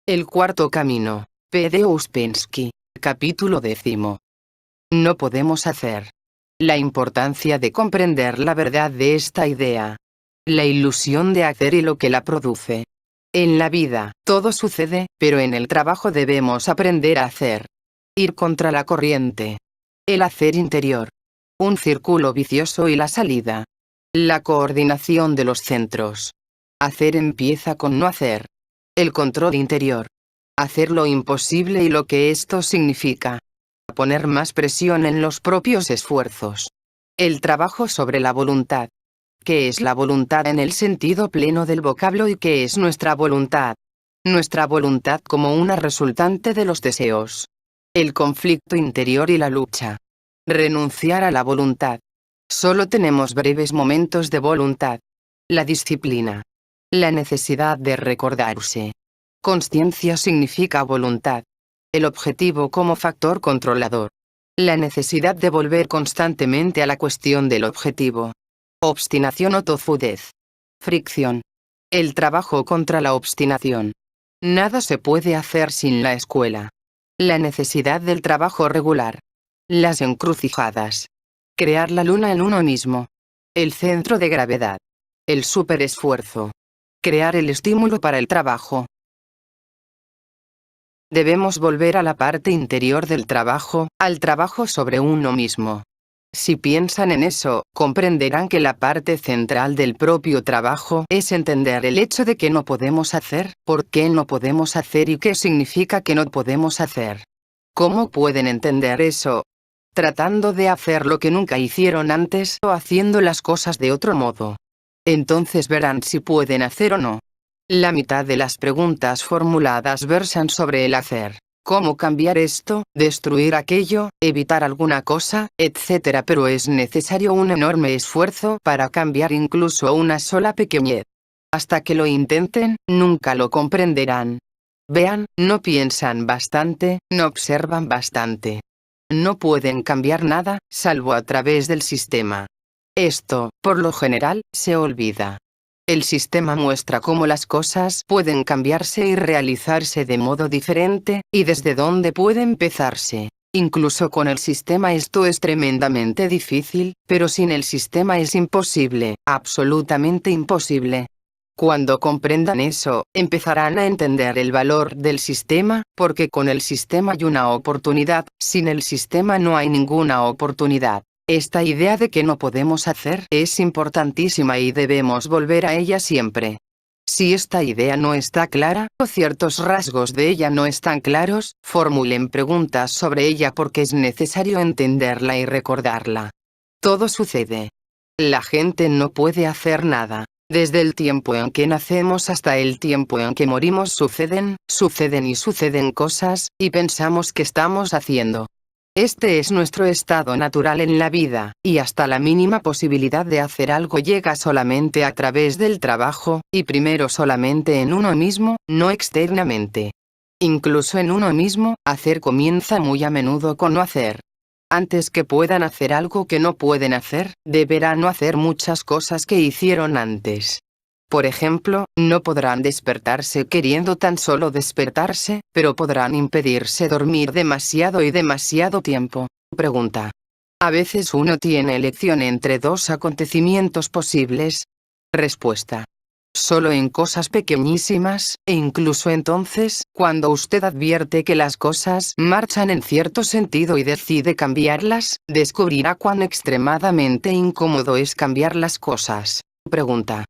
El cuarto camino. P. de Ouspensky. Capítulo 10. No podemos hacer. La importancia de comprender la verdad de esta idea. La ilusión de hacer y lo que la produce. En la vida, todo sucede, pero en el trabajo debemos aprender a hacer. Ir contra la corriente. El hacer interior. Un círculo vicioso y la salida. La coordinación de los centros. Hacer empieza con no hacer. El control interior. Hacer lo imposible y lo que esto significa. Poner más presión en los propios esfuerzos. El trabajo sobre la voluntad. ¿Qué es la voluntad en el sentido pleno del vocablo y qué es nuestra voluntad? Nuestra voluntad como una resultante de los deseos. El conflicto interior y la lucha. Renunciar a la voluntad. Solo tenemos breves momentos de voluntad. La disciplina. La necesidad de recordarse. Consciencia significa voluntad. El objetivo como factor controlador. La necesidad de volver constantemente a la cuestión del objetivo. Obstinación o tozudez. Fricción. El trabajo contra la obstinación. Nada se puede hacer sin la escuela. La necesidad del trabajo regular. Las encrucijadas. Crear la luna en uno mismo. El centro de gravedad. El superesfuerzo. Crear el estímulo para el trabajo. Debemos volver a la parte interior del trabajo, al trabajo sobre uno mismo. Si piensan en eso, comprenderán que la parte central del propio trabajo es entender el hecho de que no podemos hacer, por qué no podemos hacer y qué significa que no podemos hacer. ¿Cómo pueden entender eso? Tratando de hacer lo que nunca hicieron antes o haciendo las cosas de otro modo. Entonces verán si pueden hacer o no. La mitad de las preguntas formuladas versan sobre el hacer. ¿Cómo cambiar esto, destruir aquello, evitar alguna cosa, etc.? Pero es necesario un enorme esfuerzo para cambiar incluso una sola pequeñez. Hasta que lo intenten, nunca lo comprenderán. Vean, no piensan bastante, no observan bastante. No pueden cambiar nada, salvo a través del sistema. Esto, por lo general, se olvida. El sistema muestra cómo las cosas pueden cambiarse y realizarse de modo diferente, y desde dónde puede empezarse. Incluso con el sistema esto es tremendamente difícil, pero sin el sistema es imposible, absolutamente imposible. Cuando comprendan eso, empezarán a entender el valor del sistema, porque con el sistema hay una oportunidad, sin el sistema no hay ninguna oportunidad. Esta idea de que no podemos hacer es importantísima y debemos volver a ella siempre. Si esta idea no está clara, o ciertos rasgos de ella no están claros, formulen preguntas sobre ella porque es necesario entenderla y recordarla. Todo sucede. La gente no puede hacer nada. Desde el tiempo en que nacemos hasta el tiempo en que morimos suceden cosas, y pensamos que estamos haciendo. Este es nuestro estado natural en la vida, y hasta la mínima posibilidad de hacer algo llega solamente a través del trabajo, y primero solamente en uno mismo, no externamente. Incluso en uno mismo, hacer comienza muy a menudo con no hacer. Antes que puedan hacer algo que no pueden hacer, deberán no hacer muchas cosas que hicieron antes. Por ejemplo, no podrán despertarse queriendo tan solo despertarse, pero podrán impedirse dormir demasiado y demasiado tiempo. Pregunta. ¿A veces uno tiene elección entre dos acontecimientos posibles? Respuesta. Solo en cosas pequeñísimas, e incluso entonces, cuando usted advierte que las cosas marchan en cierto sentido y decide cambiarlas, descubrirá cuán extremadamente incómodo es cambiar las cosas. Pregunta.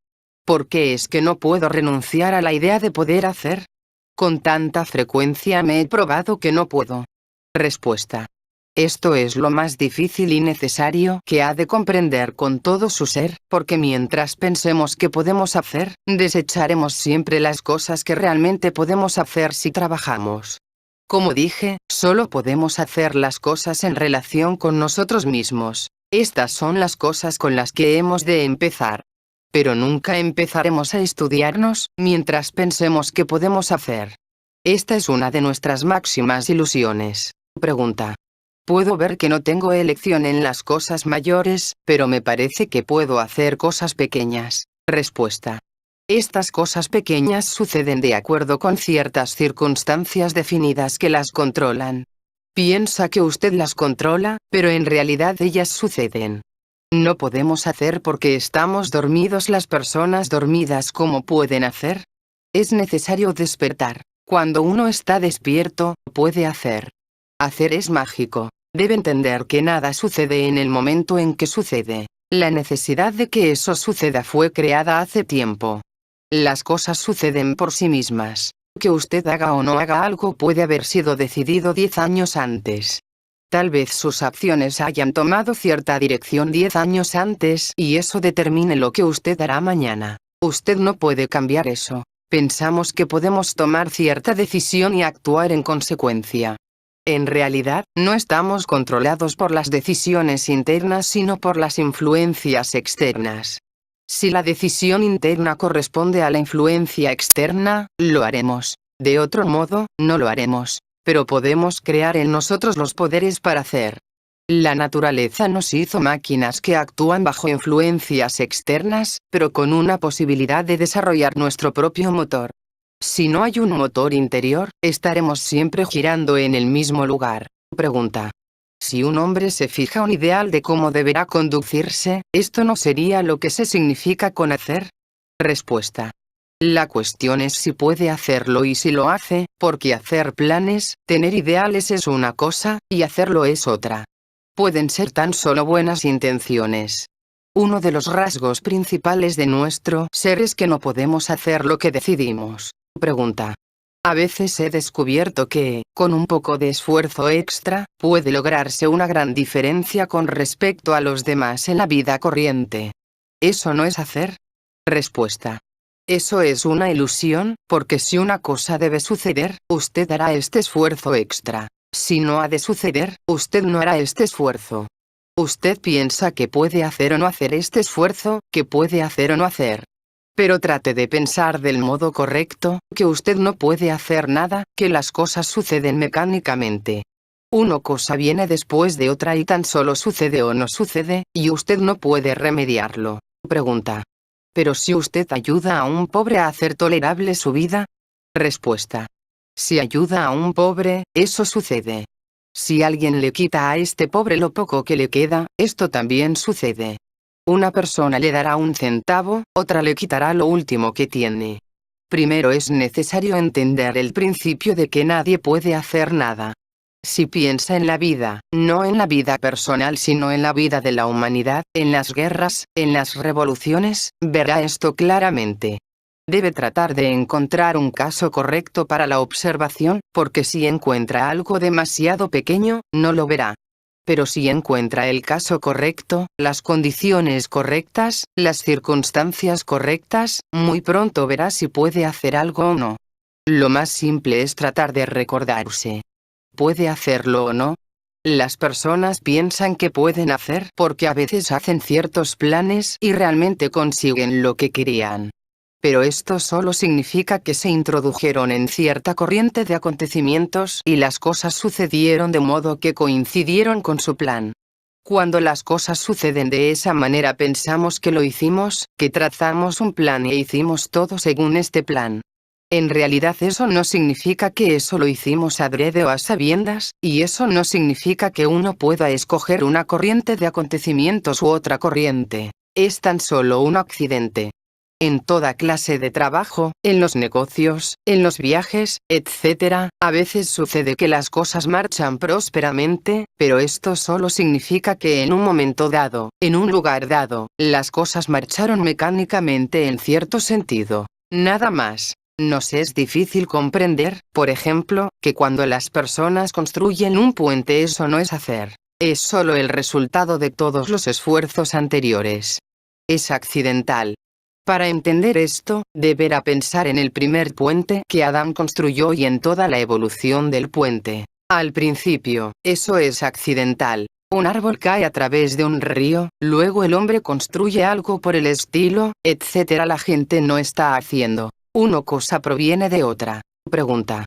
¿Por qué es que no puedo renunciar a la idea de poder hacer? Con tanta frecuencia me he probado que no puedo. Respuesta. Esto es lo más difícil y necesario que ha de comprender con todo su ser, porque mientras pensemos que podemos hacer, desecharemos siempre las cosas que realmente podemos hacer si trabajamos. Como dije, solo podemos hacer las cosas en relación con nosotros mismos. Estas son las cosas con las que hemos de empezar. Pero nunca empezaremos a estudiarnos, mientras pensemos que podemos hacer. Esta es una de nuestras máximas ilusiones. Pregunta. Puedo ver que no tengo elección en las cosas mayores, pero me parece que puedo hacer cosas pequeñas. Respuesta. Estas cosas pequeñas suceden de acuerdo con ciertas circunstancias definidas que las controlan. Piensa que usted las controla, pero en realidad ellas suceden. No podemos hacer porque estamos dormidos. Las personas dormidas, ¿cómo pueden hacer? Es necesario despertar. Cuando uno está despierto, puede hacer. Hacer es mágico. Debe entender que nada sucede en el momento en que sucede. La necesidad de que eso suceda fue creada hace tiempo. Las cosas suceden por sí mismas. Que usted haga o no haga algo puede haber sido decidido 10 años antes. Tal vez sus acciones hayan tomado cierta dirección 10 años antes y eso determine lo que usted hará mañana. Usted no puede cambiar eso. Pensamos que podemos tomar cierta decisión y actuar en consecuencia. En realidad, no estamos controlados por las decisiones internas sino por las influencias externas. Si la decisión interna corresponde a la influencia externa, lo haremos. De otro modo, no lo haremos. Pero podemos crear en nosotros los poderes para hacer. La naturaleza nos hizo máquinas que actúan bajo influencias externas, pero con una posibilidad de desarrollar nuestro propio motor. Si no hay un motor interior, estaremos siempre girando en el mismo lugar. Pregunta. Si un hombre se fija un ideal de cómo deberá conducirse, ¿esto no sería lo que se significa con hacer? Respuesta. La cuestión es si puede hacerlo y si lo hace, porque hacer planes, tener ideales es una cosa, y hacerlo es otra. Pueden ser tan solo buenas intenciones. Uno de los rasgos principales de nuestro ser es que no podemos hacer lo que decidimos. Pregunta. A veces he descubierto que, con un poco de esfuerzo extra, puede lograrse una gran diferencia con respecto a los demás en la vida corriente. ¿Eso no es hacer? Respuesta. Eso es una ilusión, porque si una cosa debe suceder, usted hará este esfuerzo extra. Si no ha de suceder, usted no hará este esfuerzo. Usted piensa que puede hacer o no hacer este esfuerzo, que puede hacer o no hacer. Pero trate de pensar del modo correcto, que usted no puede hacer nada, que las cosas suceden mecánicamente. Una cosa viene después de otra y tan solo sucede o no sucede, y usted no puede remediarlo. Pregunta. ¿Pero si usted ayuda a un pobre a hacer tolerable su vida? Respuesta. Si ayuda a un pobre, eso sucede. Si alguien le quita a este pobre lo poco que le queda, esto también sucede. Una persona le dará un centavo, otra le quitará lo último que tiene. Primero es necesario entender el principio de que nadie puede hacer nada. Si piensa en la vida, no en la vida personal sino en la vida de la humanidad, en las guerras, en las revoluciones, verá esto claramente. Debe tratar de encontrar un caso correcto para la observación, porque si encuentra algo demasiado pequeño, no lo verá. Pero si encuentra el caso correcto, las condiciones correctas, las circunstancias correctas, muy pronto verá si puede hacer algo o no. Lo más simple es tratar de recordarse. ¿Puede hacerlo o no? Las personas piensan que pueden hacer porque a veces hacen ciertos planes y realmente consiguen lo que querían. Pero esto solo significa que se introdujeron en cierta corriente de acontecimientos y las cosas sucedieron de modo que coincidieron con su plan. Cuando las cosas suceden de esa manera pensamos que lo hicimos, que trazamos un plan e hicimos todo según este plan. En realidad eso no significa que eso lo hicimos adrede o a sabiendas, y eso no significa que uno pueda escoger una corriente de acontecimientos u otra corriente. Es tan solo un accidente. En toda clase de trabajo, en los negocios, en los viajes, etc., a veces sucede que las cosas marchan prósperamente, pero esto solo significa que en un momento dado, en un lugar dado, las cosas marcharon mecánicamente en cierto sentido. Nada más. Nos es difícil comprender, por ejemplo, que cuando las personas construyen un puente eso no es hacer. Es solo el resultado de todos los esfuerzos anteriores. Es accidental. Para entender esto, deberá pensar en el primer puente que Adán construyó y en toda la evolución del puente. Al principio, eso es accidental. Un árbol cae a través de un río, luego el hombre construye algo por el estilo, etc. La gente no está haciendo. Una cosa proviene de otra. Pregunta.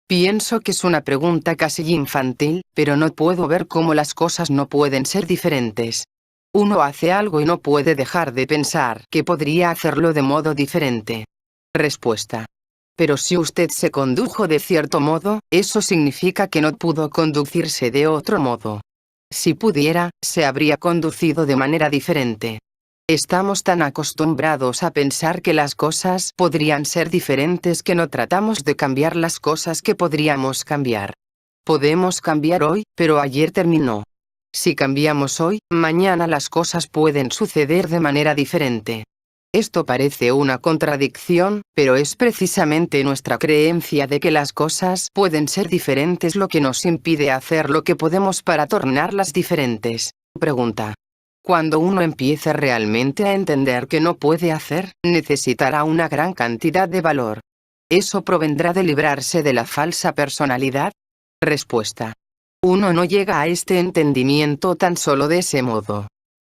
Pienso que es una pregunta casi infantil, pero no puedo ver cómo las cosas no pueden ser diferentes. Uno hace algo y no puede dejar de pensar que podría hacerlo de modo diferente. Respuesta. Pero si usted se condujo de cierto modo, eso significa que no pudo conducirse de otro modo. Si pudiera, se habría conducido de manera diferente. Estamos tan acostumbrados a pensar que las cosas podrían ser diferentes que no tratamos de cambiar las cosas que podríamos cambiar. Podemos cambiar hoy, pero ayer terminó. Si cambiamos hoy, mañana las cosas pueden suceder de manera diferente. Esto parece una contradicción, pero es precisamente nuestra creencia de que las cosas pueden ser diferentes lo que nos impide hacer lo que podemos para tornarlas diferentes. Pregunta. Cuando uno empiece realmente a entender que no puede hacer, necesitará una gran cantidad de valor. ¿Eso provendrá de librarse de la falsa personalidad? Respuesta. Uno no llega a este entendimiento tan solo de ese modo.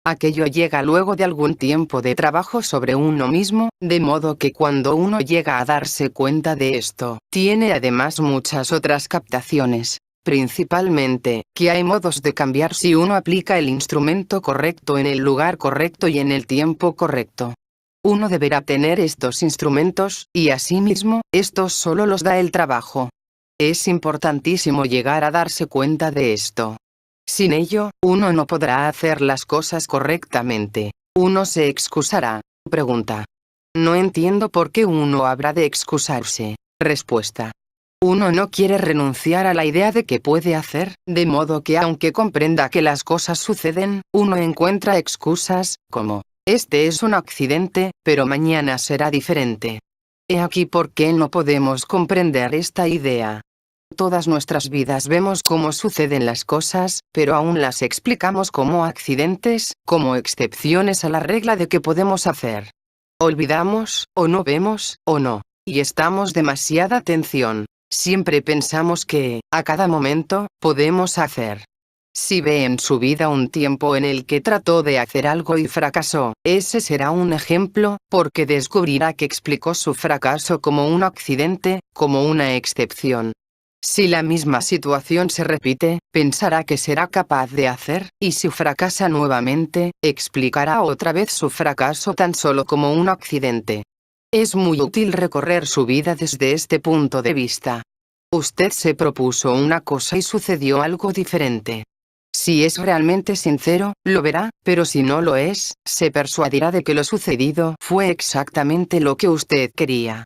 Aquello llega luego de algún tiempo de trabajo sobre uno mismo, de modo que cuando uno llega a darse cuenta de esto, tiene además muchas otras captaciones. Principalmente, que hay modos de cambiar si uno aplica el instrumento correcto en el lugar correcto y en el tiempo correcto. Uno deberá tener estos instrumentos, y asimismo, estos solo los da el trabajo. Es importantísimo llegar a darse cuenta de esto. Sin ello, uno no podrá hacer las cosas correctamente. Uno se excusará. Pregunta. No entiendo por qué uno habrá de excusarse. Respuesta. Uno no quiere renunciar a la idea de que puede hacer, de modo que aunque comprenda que las cosas suceden, uno encuentra excusas, como, este es un accidente, pero mañana será diferente. He aquí por qué no podemos comprender esta idea. Todas nuestras vidas vemos cómo suceden las cosas, pero aún las explicamos como accidentes, como excepciones a la regla de que podemos hacer. Olvidamos, o no vemos, o no. Y estamos demasiada atención. Siempre pensamos que, a cada momento, podemos hacer. Si ve en su vida un tiempo en el que trató de hacer algo y fracasó, ese será un ejemplo, porque descubrirá que explicó su fracaso como un accidente, como una excepción. Si la misma situación se repite, pensará que será capaz de hacer, y si fracasa nuevamente, explicará otra vez su fracaso tan solo como un accidente. Es muy útil recorrer su vida desde este punto de vista. Usted se propuso una cosa y sucedió algo diferente. Si es realmente sincero, lo verá, pero si no lo es, se persuadirá de que lo sucedido fue exactamente lo que usted quería.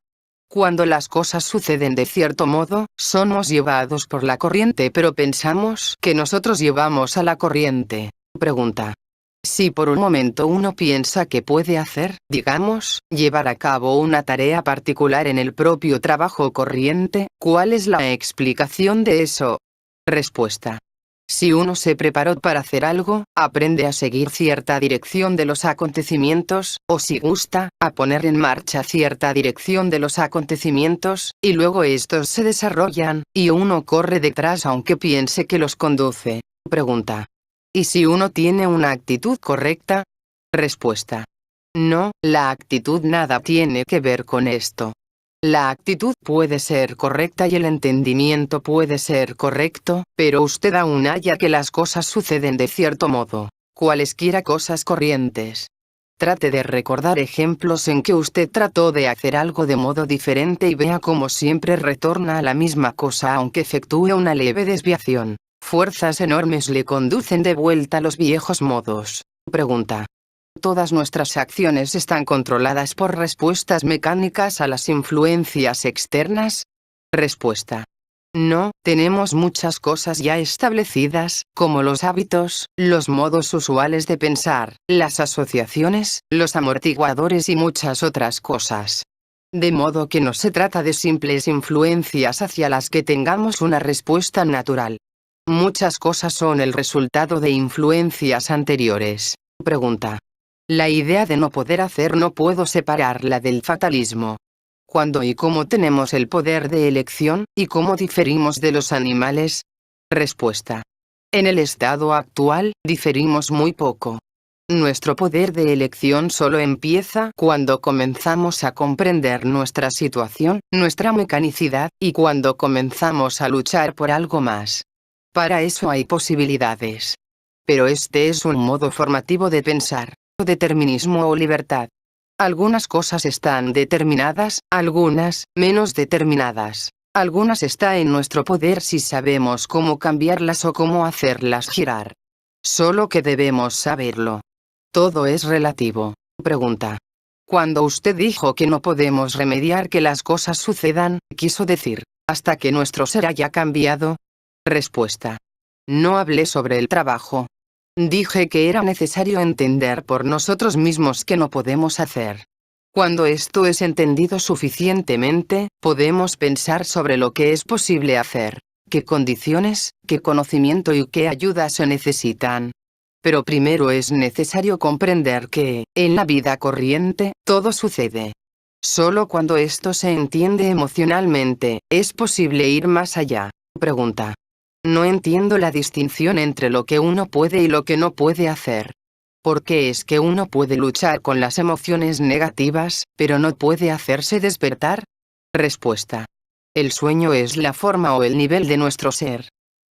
Cuando las cosas suceden de cierto modo, somos llevados por la corriente pero pensamos que nosotros llevamos a la corriente. Pregunta. Si por un momento uno piensa que puede hacer, digamos, llevar a cabo una tarea particular en el propio trabajo corriente, ¿cuál es la explicación de eso? Respuesta. Si uno se preparó para hacer algo, aprende a seguir cierta dirección de los acontecimientos, o si gusta, a poner en marcha cierta dirección de los acontecimientos, y luego estos se desarrollan, y uno corre detrás aunque piense que los conduce. Pregunta. ¿Y si uno tiene una actitud correcta? Respuesta. No, la actitud nada tiene que ver con esto. La actitud puede ser correcta y el entendimiento puede ser correcto, pero usted aún halla que las cosas suceden de cierto modo, cualesquiera cosas corrientes. Trate de recordar ejemplos en que usted trató de hacer algo de modo diferente y vea cómo siempre retorna a la misma cosa aunque efectúe una leve desviación. Fuerzas enormes le conducen de vuelta a los viejos modos. Pregunta. ¿Todas nuestras acciones están controladas por respuestas mecánicas a las influencias externas? Respuesta. No, tenemos muchas cosas ya establecidas, como los hábitos, los modos usuales de pensar, las asociaciones, los amortiguadores y muchas otras cosas. De modo que no se trata de simples influencias hacia las que tengamos una respuesta natural. Muchas cosas son el resultado de influencias anteriores. Pregunta. La idea de no poder hacer no puedo separarla del fatalismo. ¿Cuándo y cómo tenemos el poder de elección, y cómo diferimos de los animales? Respuesta. En el estado actual, diferimos muy poco. Nuestro poder de elección solo empieza cuando comenzamos a comprender nuestra situación, nuestra mecanicidad, y cuando comenzamos a luchar por algo más. Para eso hay posibilidades. Pero este es un modo formativo de pensar, determinismo o libertad. Algunas cosas están determinadas, algunas, menos determinadas. Algunas está en nuestro poder si sabemos cómo cambiarlas o cómo hacerlas girar. Solo que debemos saberlo. Todo es relativo. Pregunta. Cuando usted dijo que no podemos remediar que las cosas sucedan, quiso decir, hasta que nuestro ser haya cambiado. Respuesta. No hablé sobre el trabajo. Dije que era necesario entender por nosotros mismos que no podemos hacer. Cuando esto es entendido suficientemente, podemos pensar sobre lo que es posible hacer, qué condiciones, qué conocimiento y qué ayuda se necesitan. Pero primero es necesario comprender que, en la vida corriente, todo sucede. Solo cuando esto se entiende emocionalmente, es posible ir más allá. Pregunta. No entiendo la distinción entre lo que uno puede y lo que no puede hacer. ¿Por qué es que uno puede luchar con las emociones negativas, pero no puede hacerse despertar? Respuesta. El sueño es la forma o el nivel de nuestro ser.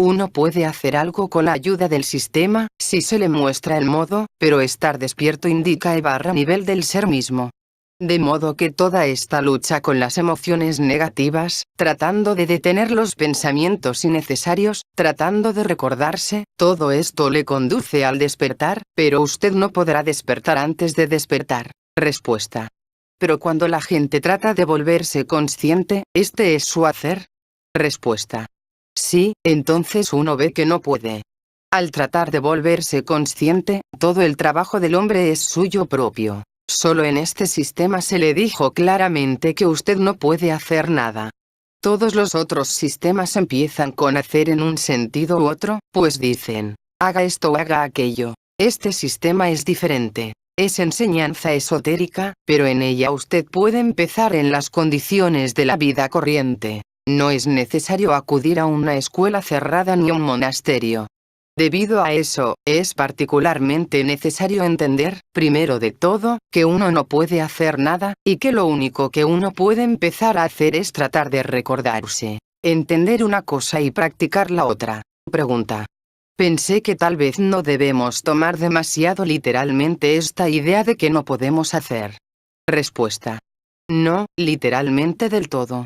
Uno puede hacer algo con la ayuda del sistema, si se le muestra el modo, pero estar despierto indica nivel del ser mismo. De modo que toda esta lucha con las emociones negativas, tratando de detener los pensamientos innecesarios, tratando de recordarse, todo esto le conduce al despertar, pero usted no podrá despertar antes de despertar. Respuesta. Pero cuando la gente trata de volverse consciente, ¿este es su hacer? Respuesta. Sí, entonces uno ve que no puede. Al tratar de volverse consciente, todo el trabajo del hombre es suyo propio. Solo en este sistema se le dijo claramente que usted no puede hacer nada. Todos los otros sistemas empiezan con hacer en un sentido u otro, pues dicen, haga esto o haga aquello. Este sistema es diferente. Es enseñanza esotérica, pero en ella usted puede empezar en las condiciones de la vida corriente. No es necesario acudir a una escuela cerrada ni a un monasterio. Debido a eso, es particularmente necesario entender, primero de todo, que uno no puede hacer nada, y que lo único que uno puede empezar a hacer es tratar de recordarse, entender una cosa y practicar la otra. Pregunta. Pensé que tal vez no debemos tomar demasiado literalmente esta idea de que no podemos hacer. Respuesta. No, literalmente del todo.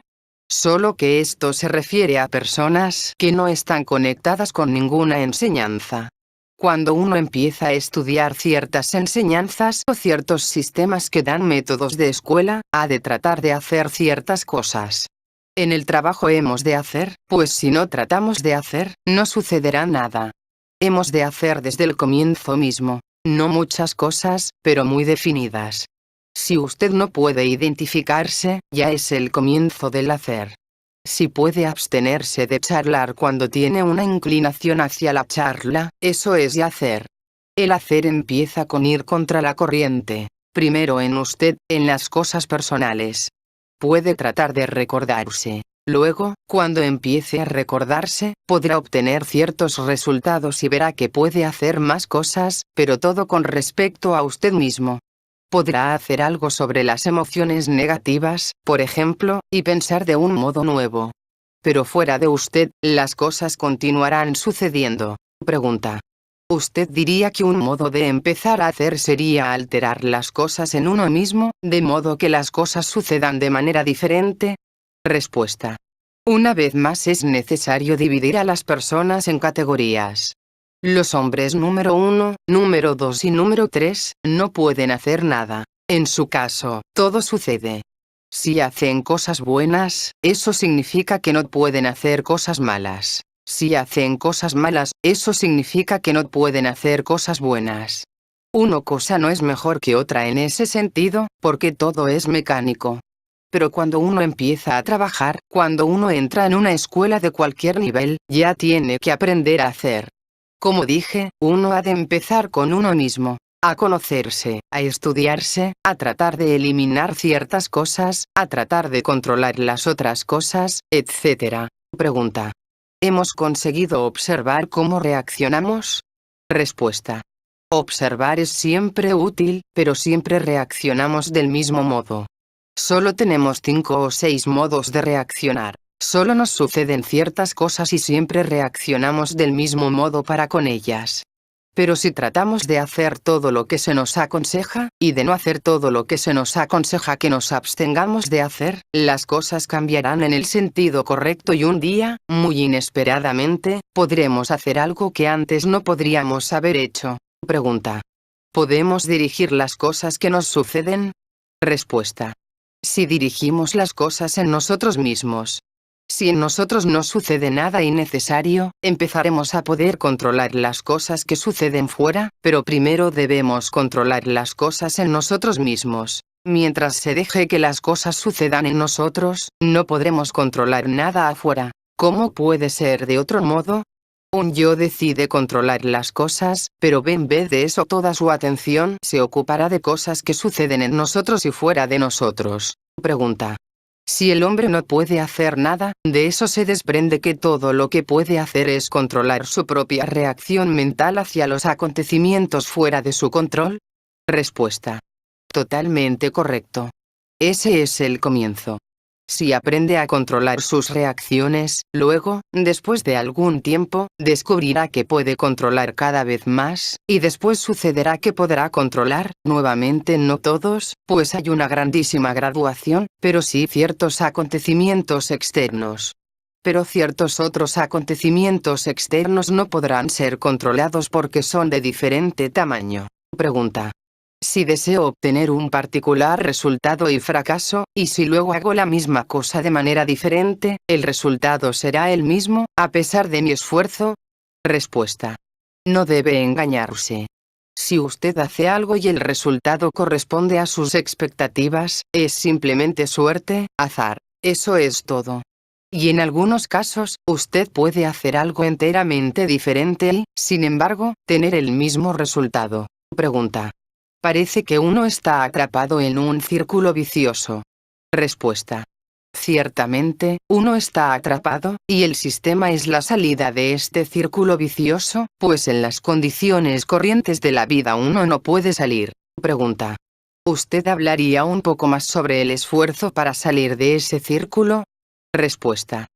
Solo que esto se refiere a personas que no están conectadas con ninguna enseñanza. Cuando uno empieza a estudiar ciertas enseñanzas o ciertos sistemas que dan métodos de escuela, ha de tratar de hacer ciertas cosas. En el trabajo hemos de hacer, pues si no tratamos de hacer, no sucederá nada. Hemos de hacer desde el comienzo mismo, no muchas cosas, pero muy definidas. Si usted no puede identificarse, ya es el comienzo del hacer. Si puede abstenerse de charlar cuando tiene una inclinación hacia la charla, eso es ya hacer. El hacer empieza con ir contra la corriente, primero en usted, en las cosas personales. Puede tratar de recordarse. Luego, cuando empiece a recordarse, podrá obtener ciertos resultados y verá que puede hacer más cosas, pero todo con respecto a usted mismo. Podrá hacer algo sobre las emociones negativas, por ejemplo, y pensar de un modo nuevo. Pero fuera de usted, las cosas continuarán sucediendo. Pregunta. ¿Usted diría que un modo de empezar a hacer sería alterar las cosas en uno mismo, de modo que las cosas sucedan de manera diferente? Respuesta. Una vez más es necesario dividir a las personas en categorías. Los hombres número 1, número 2 y número 3, no pueden hacer nada. En su caso, todo sucede. Si hacen cosas buenas, eso significa que no pueden hacer cosas malas. Si hacen cosas malas, eso significa que no pueden hacer cosas buenas. Una cosa no es mejor que otra en ese sentido, porque todo es mecánico. Pero cuando uno empieza a trabajar, cuando uno entra en una escuela de cualquier nivel, ya tiene que aprender a hacer. Como dije, uno ha de empezar con uno mismo, a conocerse, a estudiarse, a tratar de eliminar ciertas cosas, a tratar de controlar las otras cosas, etc. Pregunta. ¿Hemos conseguido observar cómo reaccionamos? Respuesta. Observar es siempre útil, pero siempre reaccionamos del mismo modo. Solo tenemos 5 o 6 modos de reaccionar. Solo nos suceden ciertas cosas y siempre reaccionamos del mismo modo para con ellas. Pero si tratamos de hacer todo lo que se nos aconseja, y de no hacer todo lo que se nos aconseja que nos abstengamos de hacer, las cosas cambiarán en el sentido correcto y un día, muy inesperadamente, podremos hacer algo que antes no podríamos haber hecho. Pregunta. ¿Podemos dirigir las cosas que nos suceden? Respuesta. Si dirigimos las cosas en nosotros mismos. Si en nosotros no sucede nada innecesario, empezaremos a poder controlar las cosas que suceden fuera, pero primero debemos controlar las cosas en nosotros mismos. Mientras se deje que las cosas sucedan en nosotros, no podremos controlar nada afuera. ¿Cómo puede ser de otro modo? Un yo decide controlar las cosas, pero en vez de eso toda su atención se ocupará de cosas que suceden en nosotros y fuera de nosotros. Pregunta. Si el hombre no puede hacer nada, de eso se desprende que todo lo que puede hacer es controlar su propia reacción mental hacia los acontecimientos fuera de su control. Respuesta. Totalmente correcto. Ese es el comienzo. Si aprende a controlar sus reacciones, luego, después de algún tiempo, descubrirá que puede controlar cada vez más, y después sucederá que podrá controlar, nuevamente no todos, pues hay una grandísima graduación, pero sí ciertos acontecimientos externos. Pero ciertos otros acontecimientos externos no podrán ser controlados porque son de diferente tamaño. Pregunta. Si deseo obtener un particular resultado y fracaso, y si luego hago la misma cosa de manera diferente, ¿el resultado será el mismo, a pesar de mi esfuerzo? Respuesta. No debe engañarse. Si usted hace algo y el resultado corresponde a sus expectativas, es simplemente suerte, azar. Eso es todo. Y en algunos casos, usted puede hacer algo enteramente diferente y, sin embargo, tener el mismo resultado. Pregunta. Parece que uno está atrapado en un círculo vicioso. Respuesta. Ciertamente, uno está atrapado, y el sistema es la salida de este círculo vicioso, pues en las condiciones corrientes de la vida uno no puede salir. Pregunta. ¿Usted hablaría un poco más sobre el esfuerzo para salir de ese círculo? Respuesta.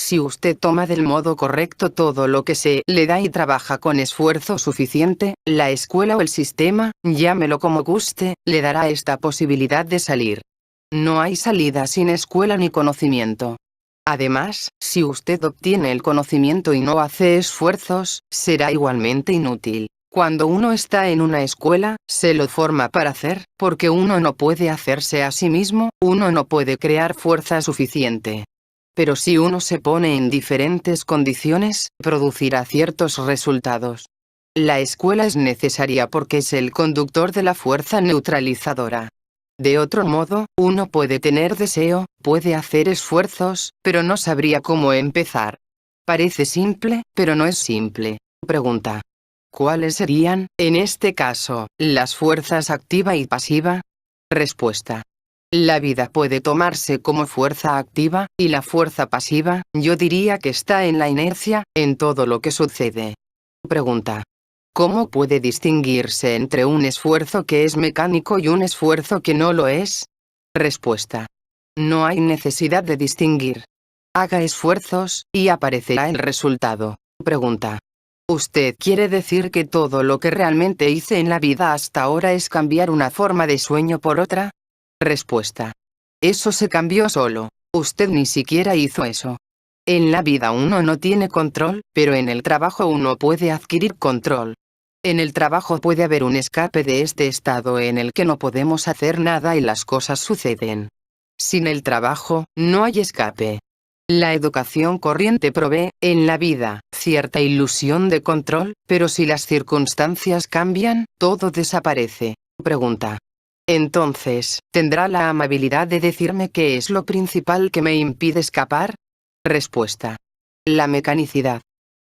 Si usted toma del modo correcto todo lo que se le da y trabaja con esfuerzo suficiente, la escuela o el sistema, llámelo como guste, le dará esta posibilidad de salir. No hay salida sin escuela ni conocimiento. Además, si usted obtiene el conocimiento y no hace esfuerzos, será igualmente inútil. Cuando uno está en una escuela, se lo forma para hacer, porque uno no puede hacerse a sí mismo, uno no puede crear fuerza suficiente. Pero si uno se pone en diferentes condiciones, producirá ciertos resultados. La escuela es necesaria porque es el conductor de la fuerza neutralizadora. De otro modo, uno puede tener deseo, puede hacer esfuerzos, pero no sabría cómo empezar. Parece simple, pero no es simple. Pregunta. ¿Cuáles serían, en este caso, las fuerzas activa y pasiva? Respuesta. La vida puede tomarse como fuerza activa, y la fuerza pasiva, yo diría que está en la inercia, en todo lo que sucede. Pregunta. ¿Cómo puede distinguirse entre un esfuerzo que es mecánico y un esfuerzo que no lo es? Respuesta. No hay necesidad de distinguir. Haga esfuerzos, y aparecerá el resultado. Pregunta. ¿Usted quiere decir que todo lo que realmente hice en la vida hasta ahora es cambiar una forma de sueño por otra? Respuesta. Eso se cambió solo. Usted ni siquiera hizo eso. En la vida uno no tiene control, pero en el trabajo uno puede adquirir control. En el trabajo puede haber un escape de este estado en el que no podemos hacer nada y las cosas suceden. Sin el trabajo, no hay escape. La educación corriente provee, en la vida, cierta ilusión de control, pero si las circunstancias cambian, todo desaparece. Pregunta. Entonces, ¿tendrá la amabilidad de decirme qué es lo principal que me impide escapar? Respuesta. La mecanicidad.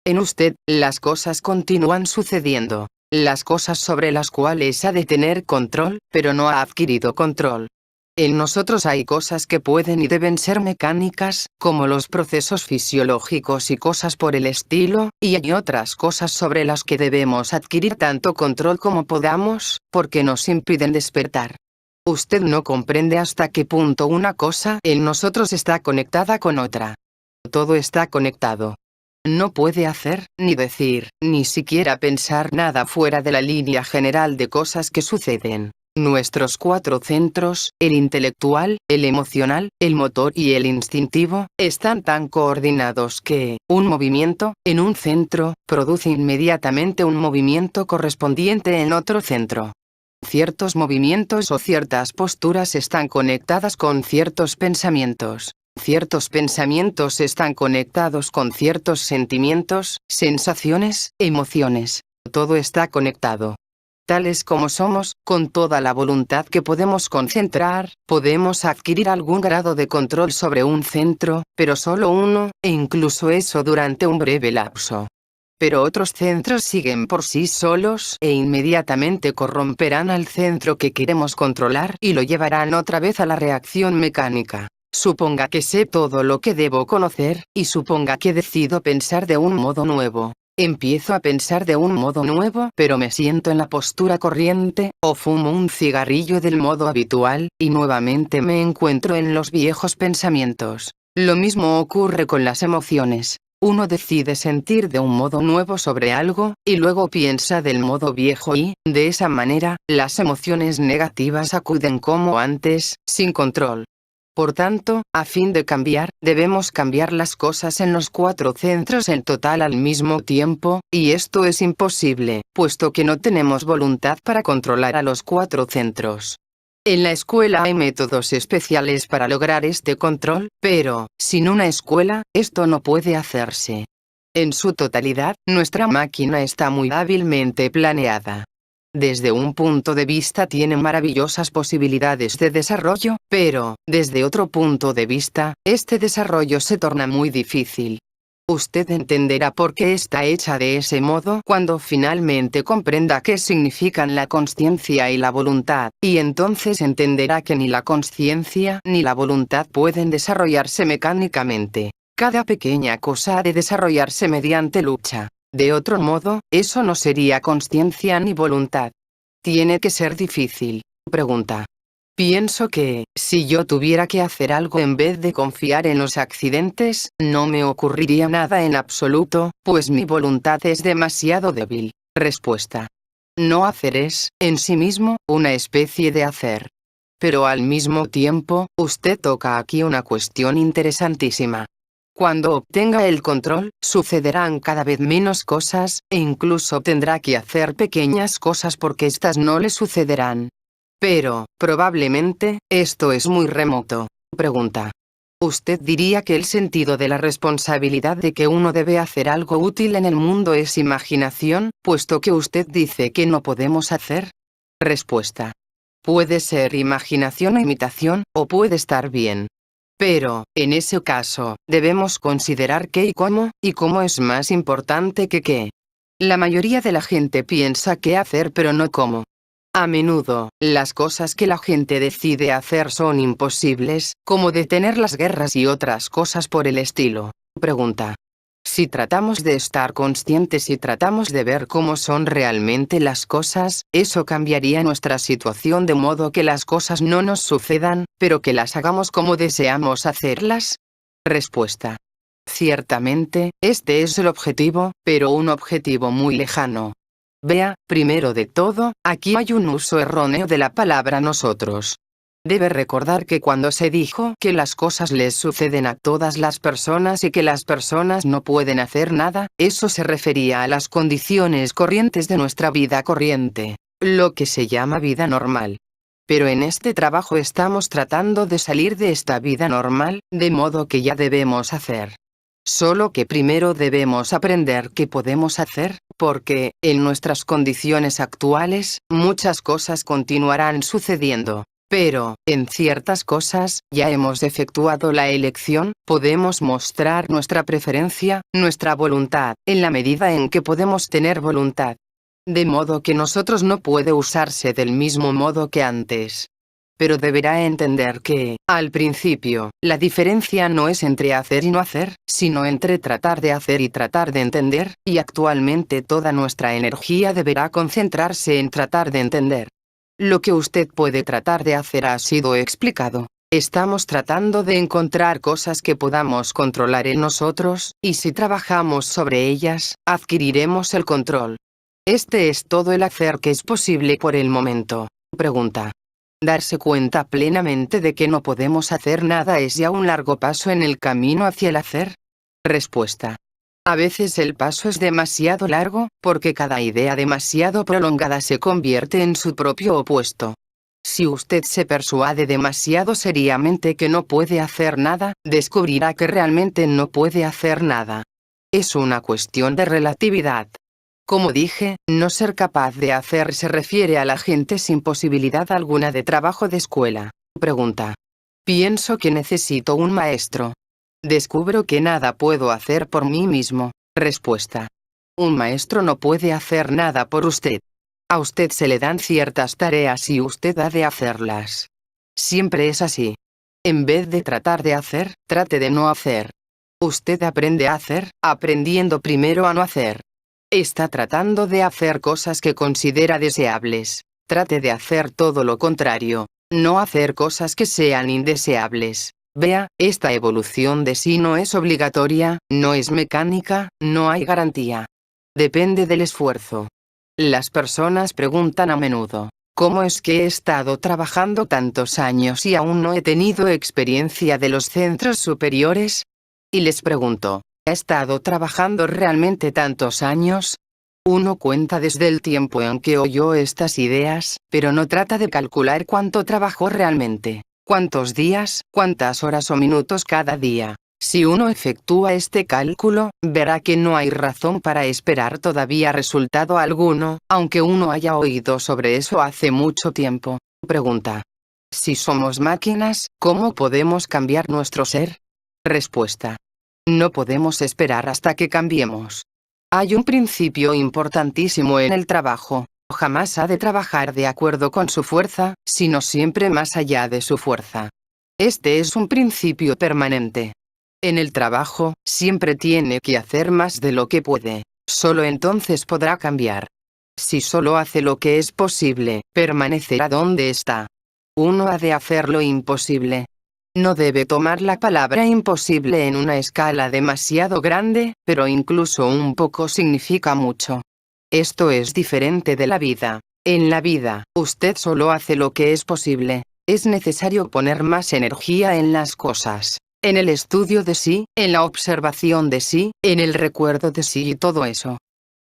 En usted, las cosas continúan sucediendo. Las cosas sobre las cuales ha de tener control, pero no ha adquirido control. En nosotros hay cosas que pueden y deben ser mecánicas, como los procesos fisiológicos y cosas por el estilo, y hay otras cosas sobre las que debemos adquirir tanto control como podamos, porque nos impiden despertar. Usted no comprende hasta qué punto una cosa en nosotros está conectada con otra. Todo está conectado. No puede hacer, ni decir, ni siquiera pensar nada fuera de la línea general de cosas que suceden. Nuestros 4 centros, el intelectual, el emocional, el motor y el instintivo, están tan coordinados que, un movimiento, en un centro, produce inmediatamente un movimiento correspondiente en otro centro. Ciertos movimientos o ciertas posturas están conectadas con ciertos pensamientos. Ciertos pensamientos están conectados con ciertos sentimientos, sensaciones, emociones. Todo está conectado. Tales como somos, con toda la voluntad que podemos concentrar, podemos adquirir algún grado de control sobre un centro, pero solo uno, e incluso eso durante un breve lapso. Pero otros centros siguen por sí solos e inmediatamente corromperán al centro que queremos controlar y lo llevarán otra vez a la reacción mecánica. Suponga que sé todo lo que debo conocer, y suponga que decido pensar de un modo nuevo. Empiezo a pensar de un modo nuevo, pero me siento en la postura corriente, o fumo un cigarrillo del modo habitual, y nuevamente me encuentro en los viejos pensamientos. Lo mismo ocurre con las emociones. Uno decide sentir de un modo nuevo sobre algo, y luego piensa del modo viejo y, de esa manera, las emociones negativas acuden como antes, sin control. Por tanto, a fin de cambiar, debemos cambiar las cosas en los 4 centros en total al mismo tiempo, y esto es imposible, puesto que no tenemos voluntad para controlar a los 4 centros. En la escuela hay métodos especiales para lograr este control, pero, sin una escuela, esto no puede hacerse. En su totalidad, nuestra máquina está muy hábilmente planeada. Desde un punto de vista tiene maravillosas posibilidades de desarrollo, pero, desde otro punto de vista, este desarrollo se torna muy difícil. Usted entenderá por qué está hecha de ese modo cuando finalmente comprenda qué significan la consciencia y la voluntad, y entonces entenderá que ni la consciencia ni la voluntad pueden desarrollarse mecánicamente. Cada pequeña cosa ha de desarrollarse mediante lucha. De otro modo, eso no sería consciencia ni voluntad. Tiene que ser difícil. Pregunta. Pienso que, si yo tuviera que hacer algo en vez de confiar en los accidentes, no me ocurriría nada en absoluto, pues mi voluntad es demasiado débil. Respuesta. No hacer es, en sí mismo, una especie de hacer. Pero al mismo tiempo, usted toca aquí una cuestión interesantísima. Cuando obtenga el control, sucederán cada vez menos cosas, e incluso tendrá que hacer pequeñas cosas porque éstas no le sucederán. Pero, probablemente, esto es muy remoto. Pregunta. ¿Usted diría que el sentido de la responsabilidad de que uno debe hacer algo útil en el mundo es imaginación, puesto que usted dice que no podemos hacer? Respuesta. Puede ser imaginación o imitación, o puede estar bien. Pero, en ese caso, debemos considerar qué y cómo es más importante que qué. La mayoría de la gente piensa qué hacer pero no cómo. A menudo, las cosas que la gente decide hacer son imposibles, como detener las guerras y otras cosas por el estilo. Pregunta. Si tratamos de estar conscientes y tratamos de ver cómo son realmente las cosas, eso cambiaría nuestra situación de modo que las cosas no nos sucedan, pero que las hagamos como deseamos hacerlas. Respuesta. Ciertamente, este es el objetivo, pero un objetivo muy lejano. Vea, primero de todo, aquí hay un uso erróneo de la palabra nosotros. Debe recordar que cuando se dijo que las cosas les suceden a todas las personas y que las personas no pueden hacer nada, eso se refería a las condiciones corrientes de nuestra vida corriente, lo que se llama vida normal. Pero en este trabajo estamos tratando de salir de esta vida normal, de modo que ya debemos hacer. Solo que primero debemos aprender qué podemos hacer, porque, en nuestras condiciones actuales, muchas cosas continuarán sucediendo. Pero, en ciertas cosas, ya hemos efectuado la elección, podemos mostrar nuestra preferencia, nuestra voluntad, en la medida en que podemos tener voluntad. De modo que nosotros no puede usarse del mismo modo que antes. Pero deberá entender que, al principio, la diferencia no es entre hacer y no hacer, sino entre tratar de hacer y tratar de entender, y actualmente toda nuestra energía deberá concentrarse en tratar de entender. Lo que usted puede tratar de hacer ha sido explicado. Estamos tratando de encontrar cosas que podamos controlar en nosotros, y si trabajamos sobre ellas, adquiriremos el control. Este es todo el hacer que es posible por el momento. Pregunta. Darse cuenta plenamente de que no podemos hacer nada es ya un largo paso en el camino hacia el hacer. Respuesta. A veces el paso es demasiado largo, porque cada idea demasiado prolongada se convierte en su propio opuesto. Si usted se persuade demasiado seriamente que no puede hacer nada, descubrirá que realmente no puede hacer nada. Es una cuestión de relatividad. Como dije, no ser capaz de hacer se refiere a la gente sin posibilidad alguna de trabajo de escuela. Pregunta. Pienso que necesito un maestro. Descubro que nada puedo hacer por mí mismo. Respuesta. Un maestro no puede hacer nada por usted. A usted se le dan ciertas tareas y usted ha de hacerlas. Siempre es así. En vez de tratar de hacer, trate de no hacer. Usted aprende a hacer, aprendiendo primero a no hacer. Está tratando de hacer cosas que considera deseables. Trate de hacer todo lo contrario. No hacer cosas que sean indeseables. Vea, esta evolución de sí no es obligatoria, no es mecánica, no hay garantía. Depende del esfuerzo. Las personas preguntan a menudo, ¿cómo es que he estado trabajando tantos años y aún no he tenido experiencia de los centros superiores? Y les pregunto, ¿ha estado trabajando realmente tantos años? Uno cuenta desde el tiempo en que oyó estas ideas, pero no trata de calcular cuánto trabajó realmente, cuántos días, cuántas horas o minutos cada día. Si uno efectúa este cálculo, verá que no hay razón para esperar todavía resultado alguno, aunque uno haya oído sobre eso hace mucho tiempo. Pregunta. Si somos máquinas, ¿cómo podemos cambiar nuestro ser? Respuesta. No podemos esperar hasta que cambiemos. Hay un principio importantísimo en el trabajo. Jamás ha de trabajar de acuerdo con su fuerza, sino siempre más allá de su fuerza. Este es un principio permanente. En el trabajo, siempre tiene que hacer más de lo que puede. Solo entonces podrá cambiar. Si solo hace lo que es posible, permanecerá donde está. Uno ha de hacer lo imposible. No debe tomar la palabra imposible en una escala demasiado grande, pero incluso un poco significa mucho. Esto es diferente de la vida. En la vida, usted solo hace lo que es posible. Es necesario poner más energía en las cosas. En el estudio de sí, en la observación de sí, en el recuerdo de sí y todo eso.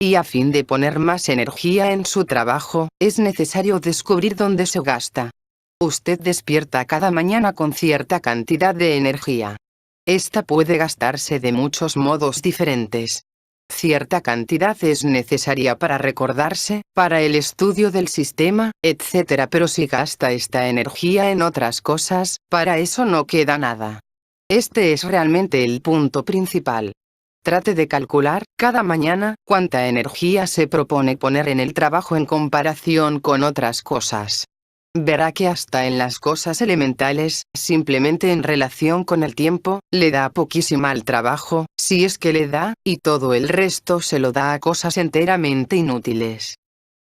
Y a fin de poner más energía en su trabajo, es necesario descubrir dónde se gasta. Usted despierta cada mañana con cierta cantidad de energía. Esta puede gastarse de muchos modos diferentes. Cierta cantidad es necesaria para recordarse, para el estudio del sistema, etc. Pero si gasta esta energía en otras cosas, para eso no queda nada. Este es realmente el punto principal. Trate de calcular, cada mañana, cuánta energía se propone poner en el trabajo en comparación con otras cosas. Verá que hasta en las cosas elementales, simplemente en relación con el tiempo, le da poquísima al trabajo, si es que le da, y todo el resto se lo da a cosas enteramente inútiles.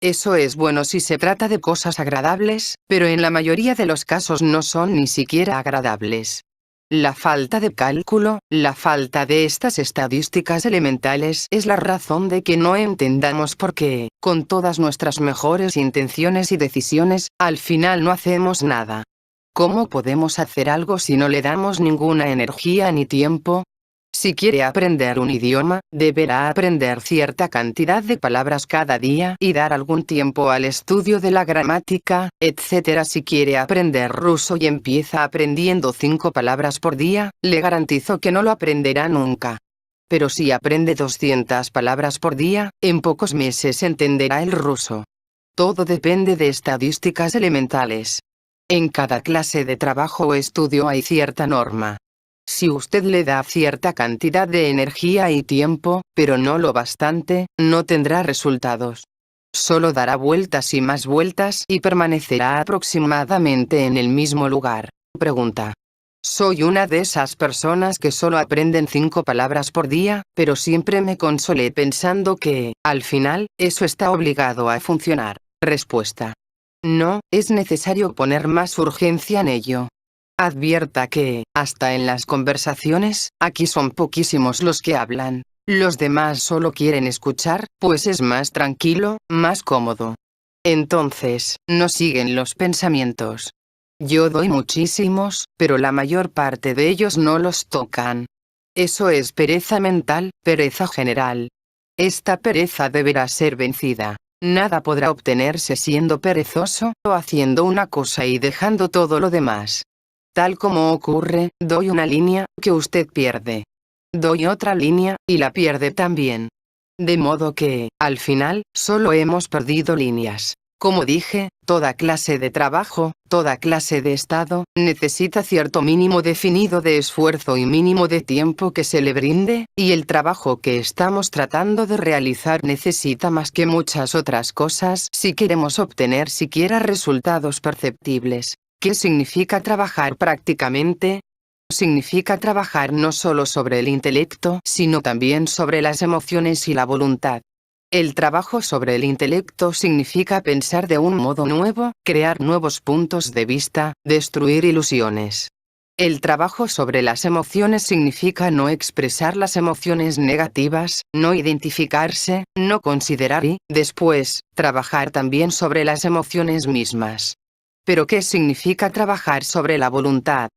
Eso es bueno si se trata de cosas agradables, pero en la mayoría de los casos no son ni siquiera agradables. La falta de cálculo, la falta de estas estadísticas elementales es la razón de que no entendamos por qué, con todas nuestras mejores intenciones y decisiones, al final no hacemos nada. ¿Cómo podemos hacer algo si no le damos ninguna energía ni tiempo? Si quiere aprender un idioma, deberá aprender cierta cantidad de palabras cada día y dar algún tiempo al estudio de la gramática, etc. Si quiere aprender ruso y empieza aprendiendo 5 palabras por día, le garantizo que no lo aprenderá nunca. Pero si aprende 200 palabras por día, en pocos meses entenderá el ruso. Todo depende de estadísticas elementales. En cada clase de trabajo o estudio hay cierta norma. Si usted le da cierta cantidad de energía y tiempo, pero no lo bastante, no tendrá resultados. Solo dará vueltas y más vueltas y permanecerá aproximadamente en el mismo lugar. Pregunta. Soy una de esas personas que solo aprenden 5 palabras por día, pero siempre me consolé pensando que, al final, eso está obligado a funcionar. Respuesta. No, es necesario poner más urgencia en ello. Advierta que, hasta en las conversaciones, aquí son poquísimos los que hablan. Los demás solo quieren escuchar, pues es más tranquilo, más cómodo. Entonces, no siguen los pensamientos. Yo doy muchísimos, pero la mayor parte de ellos no los tocan. Eso es pereza mental, pereza general. Esta pereza deberá ser vencida. Nada podrá obtenerse siendo perezoso, o haciendo una cosa y dejando todo lo demás. Tal como ocurre, doy una línea, que usted pierde. Doy otra línea, y la pierde también. De modo que, al final, solo hemos perdido líneas. Como dije, toda clase de trabajo, toda clase de estado, necesita cierto mínimo definido de esfuerzo y mínimo de tiempo que se le brinde, y el trabajo que estamos tratando de realizar necesita más que muchas otras cosas si queremos obtener siquiera resultados perceptibles. ¿Qué significa trabajar prácticamente? Significa trabajar no solo sobre el intelecto, sino también sobre las emociones y la voluntad. El trabajo sobre el intelecto significa pensar de un modo nuevo, crear nuevos puntos de vista, destruir ilusiones. El trabajo sobre las emociones significa no expresar las emociones negativas, no identificarse, no considerar y, después, trabajar también sobre las emociones mismas. ¿Pero qué significa trabajar sobre la voluntad?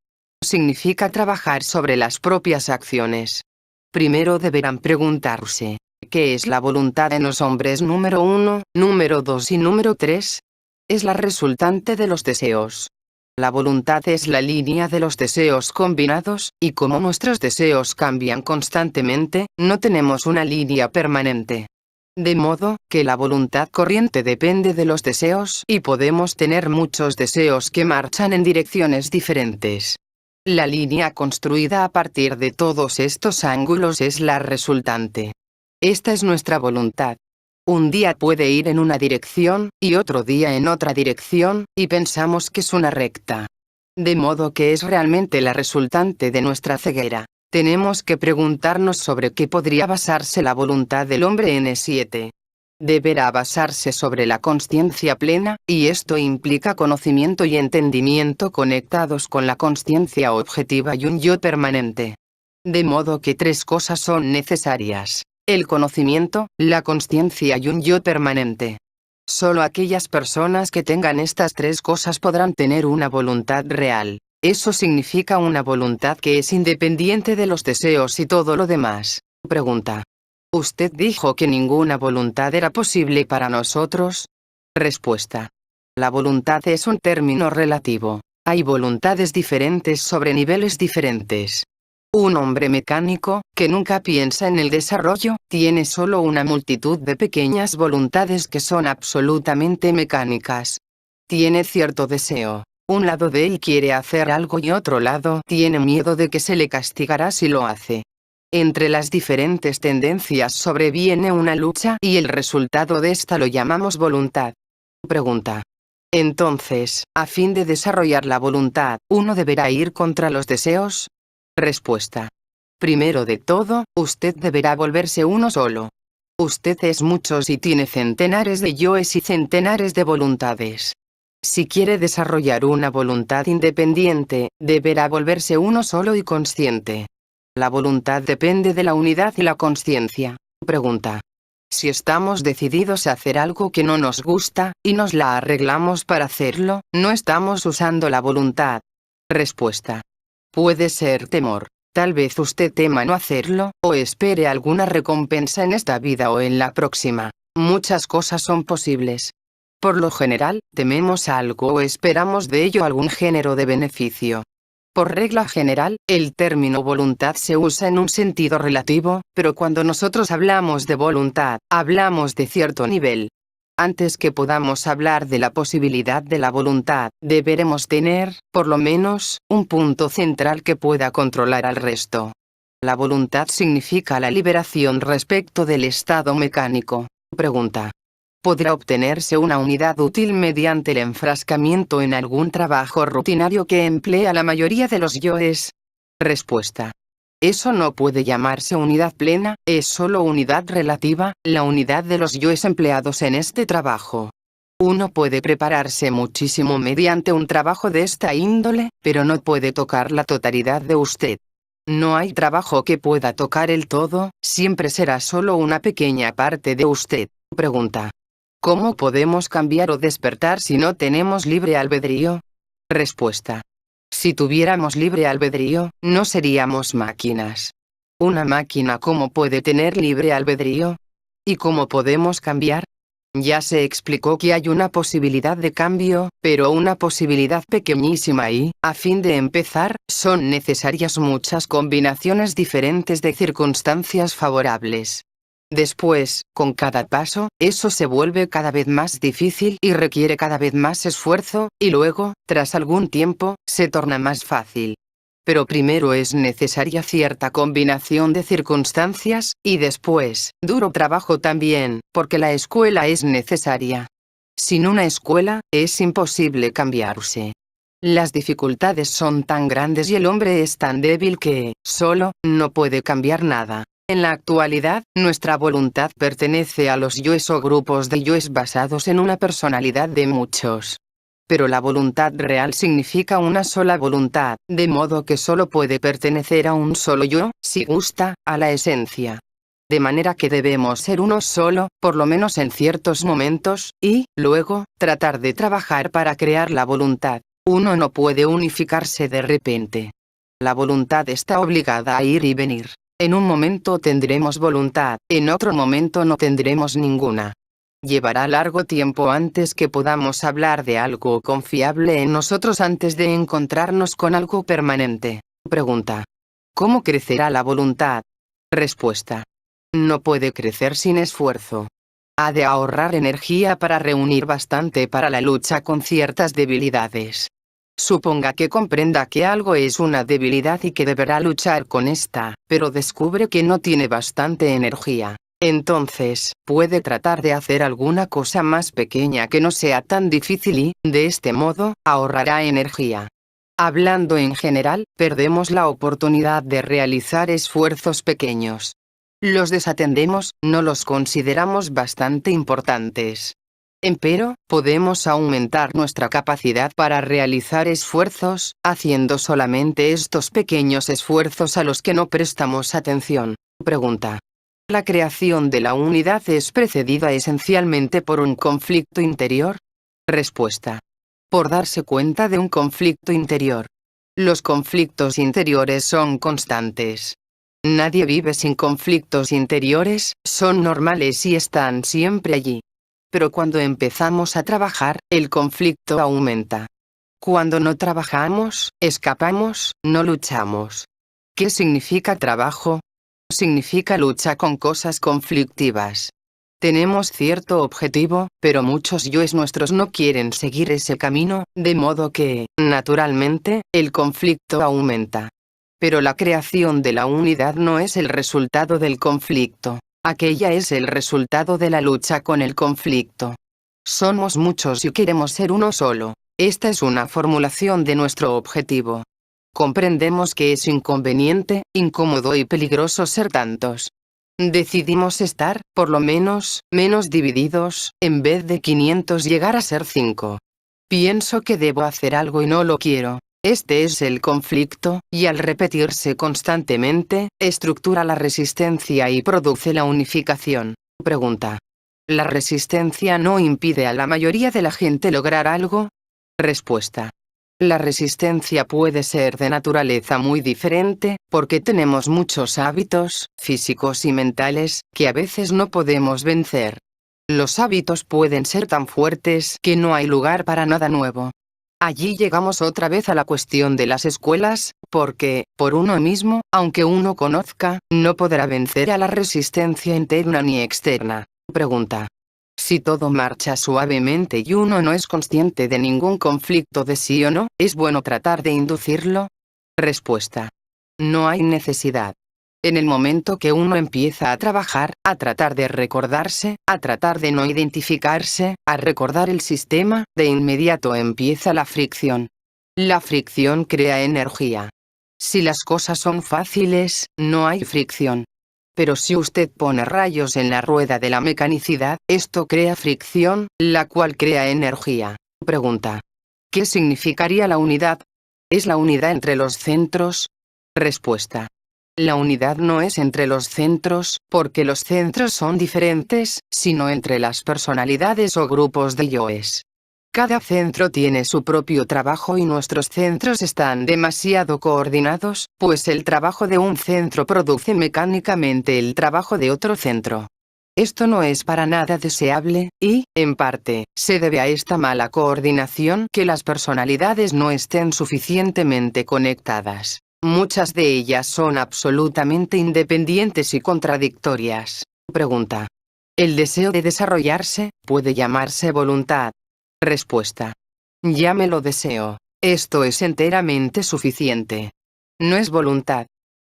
Significa trabajar sobre las propias acciones. Primero deberán preguntarse, ¿qué es la voluntad en los hombres número 1, número 2 y número 3? Es la resultante de los deseos. La voluntad es la línea de los deseos combinados, y como nuestros deseos cambian constantemente, no tenemos una línea permanente. De modo, que la voluntad corriente depende de los deseos y podemos tener muchos deseos que marchan en direcciones diferentes. La línea construida a partir de todos estos ángulos es la resultante. Esta es nuestra voluntad. Un día puede ir en una dirección, y otro día en otra dirección, y pensamos que es una recta. De modo que es realmente la resultante de nuestra ceguera. Tenemos que preguntarnos sobre qué podría basarse la voluntad del hombre N7. Deberá basarse sobre la consciencia plena, y esto implica conocimiento y entendimiento conectados con la consciencia objetiva y un yo permanente. De modo que tres cosas son necesarias: el conocimiento, la consciencia y un yo permanente. Solo aquellas personas que tengan estas tres cosas podrán tener una voluntad real. Eso significa una voluntad que es independiente de los deseos y todo lo demás. Pregunta. ¿Usted dijo que ninguna voluntad era posible para nosotros? Respuesta. La voluntad es un término relativo. Hay voluntades diferentes sobre niveles diferentes. Un hombre mecánico, que nunca piensa en el desarrollo, tiene solo una multitud de pequeñas voluntades que son absolutamente mecánicas. Tiene cierto deseo. Un lado de él quiere hacer algo y otro lado tiene miedo de que se le castigará si lo hace. Entre las diferentes tendencias sobreviene una lucha y el resultado de esta lo llamamos voluntad. Pregunta. Entonces, a fin de desarrollar la voluntad, ¿uno deberá ir contra los deseos? Respuesta. Primero de todo, usted deberá volverse uno solo. Usted es muchos y tiene centenares de yoes y centenares de voluntades. Si quiere desarrollar una voluntad independiente, deberá volverse uno solo y consciente. La voluntad depende de la unidad y la consciencia. Pregunta. Si estamos decididos a hacer algo que no nos gusta, y nos la arreglamos para hacerlo, no estamos usando la voluntad. Respuesta. Puede ser temor. Tal vez usted tema no hacerlo, o espere alguna recompensa en esta vida o en la próxima. Muchas cosas son posibles. Por lo general, tememos algo o esperamos de ello algún género de beneficio. Por regla general, el término voluntad se usa en un sentido relativo, pero cuando nosotros hablamos de voluntad, hablamos de cierto nivel. Antes que podamos hablar de la posibilidad de la voluntad, deberemos tener, por lo menos, un punto central que pueda controlar al resto. La voluntad significa la liberación respecto del estado mecánico. Pregunta. ¿Podrá obtenerse una unidad útil mediante el enfrascamiento en algún trabajo rutinario que emplea la mayoría de los yoes? Respuesta. Eso no puede llamarse unidad plena, es solo unidad relativa, la unidad de los yoes empleados en este trabajo. Uno puede prepararse muchísimo mediante un trabajo de esta índole, pero no puede tocar la totalidad de usted. No hay trabajo que pueda tocar el todo, siempre será solo una pequeña parte de usted. Pregunta. ¿Cómo podemos cambiar o despertar si no tenemos libre albedrío? Respuesta. Si tuviéramos libre albedrío, no seríamos máquinas. ¿Una máquina cómo puede tener libre albedrío? ¿Y cómo podemos cambiar? Ya se explicó que hay una posibilidad de cambio, pero una posibilidad pequeñísima y, a fin de empezar, son necesarias muchas combinaciones diferentes de circunstancias favorables. Después, con cada paso, eso se vuelve cada vez más difícil y requiere cada vez más esfuerzo, y luego, tras algún tiempo, se torna más fácil. Pero primero es necesaria cierta combinación de circunstancias, y después, duro trabajo también, porque la escuela es necesaria. Sin una escuela, es imposible cambiarse. Las dificultades son tan grandes y el hombre es tan débil que, solo, no puede cambiar nada. En la actualidad, nuestra voluntad pertenece a los yoes o grupos de yoes basados en una personalidad de muchos. Pero la voluntad real significa una sola voluntad, de modo que solo puede pertenecer a un solo yo, si gusta, a la esencia. De manera que debemos ser uno solo, por lo menos en ciertos momentos, y, luego, tratar de trabajar para crear la voluntad. Uno no puede unificarse de repente. La voluntad está obligada a ir y venir. En un momento tendremos voluntad, en otro momento no tendremos ninguna. Llevará largo tiempo antes que podamos hablar de algo confiable en nosotros antes de encontrarnos con algo permanente. Pregunta. ¿Cómo crecerá la voluntad? Respuesta. No puede crecer sin esfuerzo. Ha de ahorrar energía para reunir bastante para la lucha con ciertas debilidades. Suponga que comprenda que algo es una debilidad y que deberá luchar con esta, pero descubre que no tiene bastante energía. Entonces, puede tratar de hacer alguna cosa más pequeña que no sea tan difícil y, de este modo, ahorrará energía. Hablando en general, perdemos la oportunidad de realizar esfuerzos pequeños. Los desatendemos, no los consideramos bastante importantes. Empero, podemos aumentar nuestra capacidad para realizar esfuerzos, haciendo solamente estos pequeños esfuerzos a los que no prestamos atención. Pregunta. ¿La creación de la unidad es precedida esencialmente por un conflicto interior? Respuesta. Por darse cuenta de un conflicto interior. Los conflictos interiores son constantes. Nadie vive sin conflictos interiores, son normales y están siempre allí. Pero cuando empezamos a trabajar, el conflicto aumenta. Cuando no trabajamos, escapamos, no luchamos. ¿Qué significa trabajo? Significa lucha con cosas conflictivas. Tenemos cierto objetivo, pero muchos yoes nuestros no quieren seguir ese camino, de modo que, naturalmente, el conflicto aumenta. Pero la creación de la unidad no es el resultado del conflicto. Aquella es el resultado de la lucha con el conflicto. Somos muchos y queremos ser uno solo. Esta es una formulación de nuestro objetivo. Comprendemos que es inconveniente, incómodo y peligroso ser tantos. Decidimos estar, por lo menos, menos divididos, en vez de 500 llegar a ser 5. Pienso que debo hacer algo y no lo quiero. Este es el conflicto, y al repetirse constantemente, estructura la resistencia y produce la unificación. Pregunta. ¿La resistencia no impide a la mayoría de la gente lograr algo? Respuesta. La resistencia puede ser de naturaleza muy diferente, porque tenemos muchos hábitos, físicos y mentales, que a veces no podemos vencer. Los hábitos pueden ser tan fuertes que no hay lugar para nada nuevo. Allí llegamos otra vez a la cuestión de las escuelas, porque, por uno mismo, aunque uno conozca, no podrá vencer a la resistencia interna ni externa. Pregunta. Si todo marcha suavemente y uno no es consciente de ningún conflicto de sí o no, ¿es bueno tratar de inducirlo? Respuesta. No hay necesidad. En el momento que uno empieza a trabajar, a tratar de recordarse, a tratar de no identificarse, a recordar el sistema, de inmediato empieza la fricción. La fricción crea energía. Si las cosas son fáciles, no hay fricción. Pero si usted pone rayos en la rueda de la mecanicidad, esto crea fricción, la cual crea energía. Pregunta. ¿Qué significaría la unidad? ¿Es la unidad entre los centros? Respuesta. La unidad no es entre los centros, porque los centros son diferentes, sino entre las personalidades o grupos de yoes. Cada centro tiene su propio trabajo y nuestros centros están demasiado coordinados, pues el trabajo de un centro produce mecánicamente el trabajo de otro centro. Esto no es para nada deseable, y, en parte, se debe a esta mala coordinación que las personalidades no estén suficientemente conectadas. Muchas de ellas son absolutamente independientes y contradictorias. Pregunta. ¿El deseo de desarrollarse puede llamarse voluntad? Respuesta. Llámelo deseo. Esto es enteramente suficiente. No es voluntad.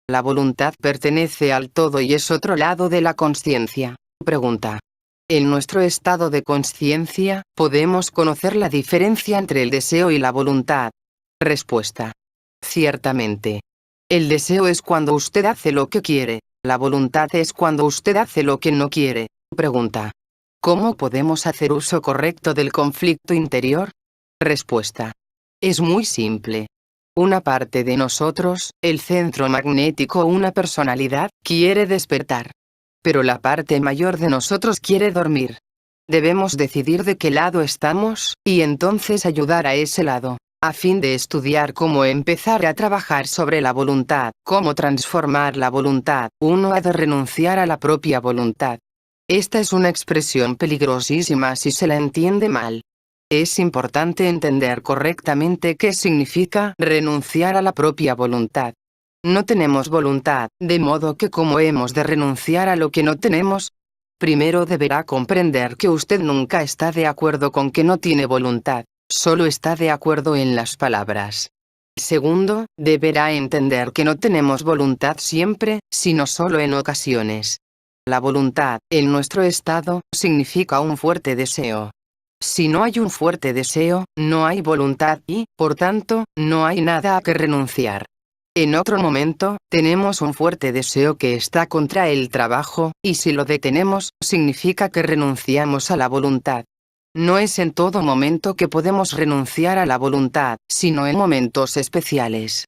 La voluntad pertenece al todo y es otro lado de la consciencia. Pregunta. En nuestro estado de consciencia, ¿podemos conocer la diferencia entre el deseo y la voluntad? Respuesta. Ciertamente. El deseo es cuando usted hace lo que quiere, la voluntad es cuando usted hace lo que no quiere. Pregunta. ¿Cómo podemos hacer uso correcto del conflicto interior? Respuesta. Es muy simple. Una parte de nosotros, el centro magnético o una personalidad, quiere despertar. Pero la parte mayor de nosotros quiere dormir. Debemos decidir de qué lado estamos, y entonces ayudar a ese lado, a fin de estudiar cómo empezar a trabajar sobre la voluntad, cómo transformar la voluntad. Uno ha de renunciar a la propia voluntad. Esta es una expresión peligrosísima si se la entiende mal. Es importante entender correctamente qué significa renunciar a la propia voluntad. No tenemos voluntad, de modo que ¿cómo hemos de renunciar a lo que no tenemos? Primero deberá comprender que usted nunca está de acuerdo con que no tiene voluntad, solo está de acuerdo en las palabras. Segundo, deberá entender que no tenemos voluntad siempre, sino solo en ocasiones. La voluntad, en nuestro estado, significa un fuerte deseo. Si no hay un fuerte deseo, no hay voluntad y, por tanto, no hay nada a que renunciar. En otro momento, tenemos un fuerte deseo que está contra el trabajo, y si lo detenemos, significa que renunciamos a la voluntad. No es en todo momento que podemos renunciar a la voluntad, sino en momentos especiales.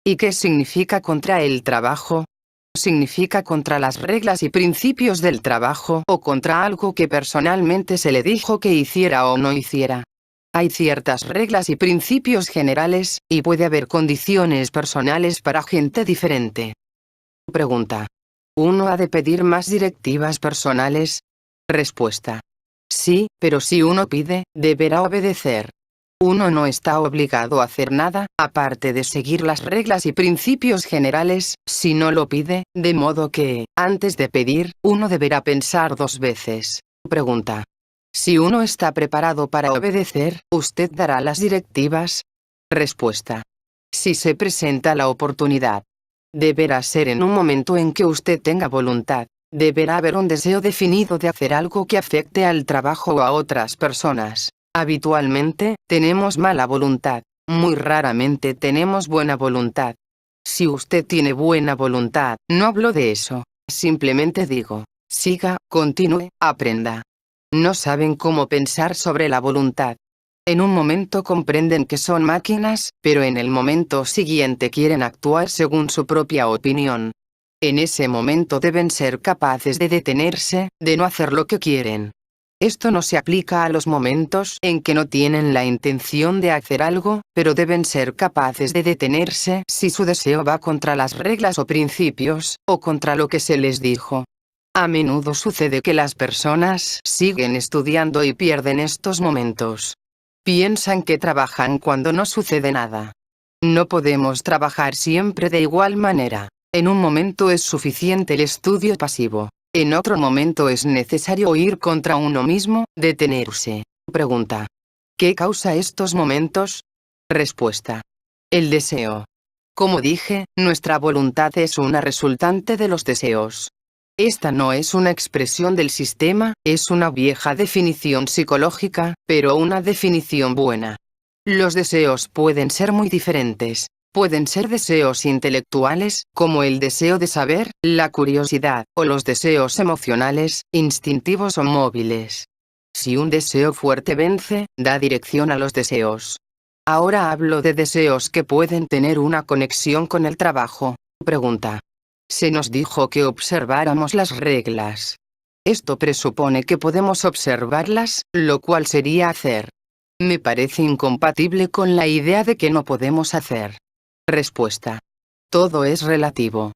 ¿Y qué significa contra el trabajo? Significa contra las reglas y principios del trabajo o contra algo que personalmente se le dijo que hiciera o no hiciera. Hay ciertas reglas y principios generales, y puede haber condiciones personales para gente diferente. Pregunta. ¿Uno ha de pedir más directivas personales? Respuesta. Sí, pero si uno pide, deberá obedecer. Uno no está obligado a hacer nada, aparte de seguir las reglas y principios generales, si no lo pide, de modo que, antes de pedir, uno deberá pensar 2 veces. Pregunta. Si uno está preparado para obedecer, ¿usted dará las directivas? Respuesta. Si se presenta la oportunidad. Deberá ser en un momento en que usted tenga voluntad. Deberá haber un deseo definido de hacer algo que afecte al trabajo o a otras personas. Habitualmente, tenemos mala voluntad. Muy raramente tenemos buena voluntad. Si usted tiene buena voluntad, no hablo de eso. Simplemente digo, siga, continúe, aprenda. No saben cómo pensar sobre la voluntad. En un momento comprenden que son máquinas, pero en el momento siguiente quieren actuar según su propia opinión. En ese momento deben ser capaces de detenerse, de no hacer lo que quieren. Esto no se aplica a los momentos en que no tienen la intención de hacer algo, pero deben ser capaces de detenerse si su deseo va contra las reglas o principios, o contra lo que se les dijo. A menudo sucede que las personas siguen estudiando y pierden estos momentos. Piensan que trabajan cuando no sucede nada. No podemos trabajar siempre de igual manera. En un momento es suficiente el estudio pasivo. En otro momento es necesario ir contra uno mismo, detenerse. Pregunta. ¿Qué causa estos momentos? Respuesta. El deseo. Como dije, nuestra voluntad es una resultante de los deseos. Esta no es una expresión del sistema, es una vieja definición psicológica, pero una definición buena. Los deseos pueden ser muy diferentes. Pueden ser deseos intelectuales, como el deseo de saber, la curiosidad, o los deseos emocionales, instintivos o móviles. Si un deseo fuerte vence, da dirección a los deseos. Ahora hablo de deseos que pueden tener una conexión con el trabajo. Pregunta. Se nos dijo que observáramos las reglas. Esto presupone que podemos observarlas, lo cual sería hacer. Me parece incompatible con la idea de que no podemos hacer. Respuesta. Todo es relativo.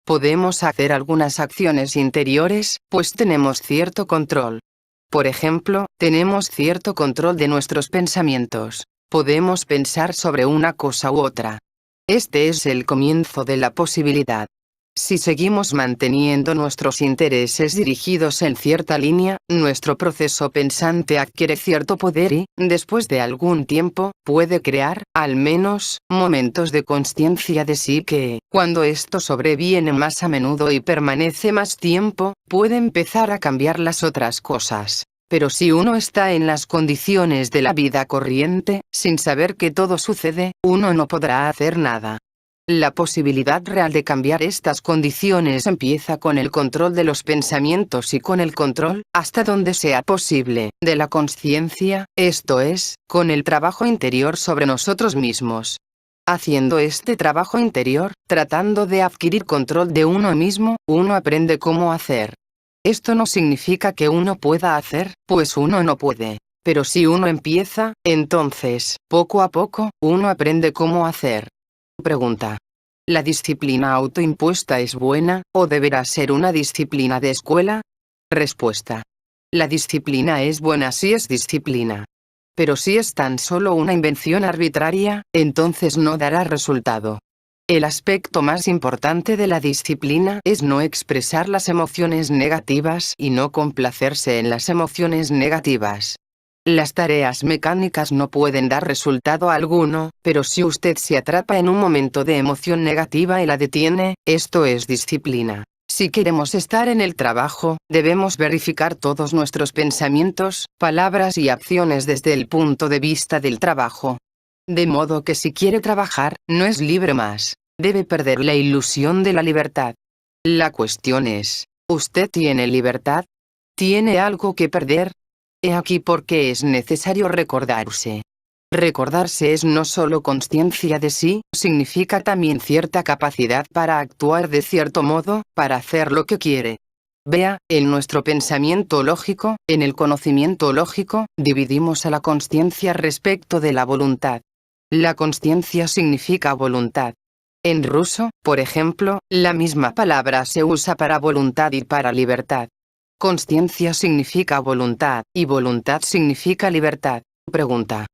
Podemos hacer algunas acciones interiores, pues tenemos cierto control. Por ejemplo, tenemos cierto control de nuestros pensamientos. Podemos pensar sobre una cosa u otra. Este es el comienzo de la posibilidad. Si seguimos manteniendo nuestros intereses dirigidos en cierta línea, nuestro proceso pensante adquiere cierto poder y, después de algún tiempo, puede crear, al menos, momentos de consciencia de sí que, cuando esto sobreviene más a menudo y permanece más tiempo, puede empezar a cambiar las otras cosas. Pero si uno está en las condiciones de la vida corriente, sin saber que todo sucede, uno no podrá hacer nada. La posibilidad real de cambiar estas condiciones empieza con el control de los pensamientos y con el control, hasta donde sea posible, de la consciencia, esto es, con el trabajo interior sobre nosotros mismos. Haciendo este trabajo interior, tratando de adquirir control de uno mismo, uno aprende cómo hacer. Esto no significa que uno pueda hacer, pues uno no puede. Pero si uno empieza, entonces, poco a poco, uno aprende cómo hacer. Pregunta. ¿La disciplina autoimpuesta es buena, o deberá ser una disciplina de escuela? Respuesta. La disciplina es buena si es disciplina. Pero si es tan solo una invención arbitraria, entonces no dará resultado. El aspecto más importante de la disciplina es no expresar las emociones negativas y no complacerse en las emociones negativas. Las tareas mecánicas no pueden dar resultado alguno, pero si usted se atrapa en un momento de emoción negativa y la detiene, esto es disciplina. Si queremos estar en el trabajo, debemos verificar todos nuestros pensamientos, palabras y acciones desde el punto de vista del trabajo. De modo que si quiere trabajar, no es libre más. Debe perder la ilusión de la libertad. La cuestión es, ¿usted tiene libertad? ¿Tiene algo que perder? He aquí por qué es necesario recordarse. Recordarse es no solo consciencia de sí, significa también cierta capacidad para actuar de cierto modo, para hacer lo que quiere. Vea, en nuestro pensamiento lógico, en el conocimiento lógico, dividimos a la consciencia respecto de la voluntad. La consciencia significa voluntad. En ruso, por ejemplo, la misma palabra se usa para voluntad y para libertad. Consciencia significa voluntad, y voluntad significa libertad. Pregunta.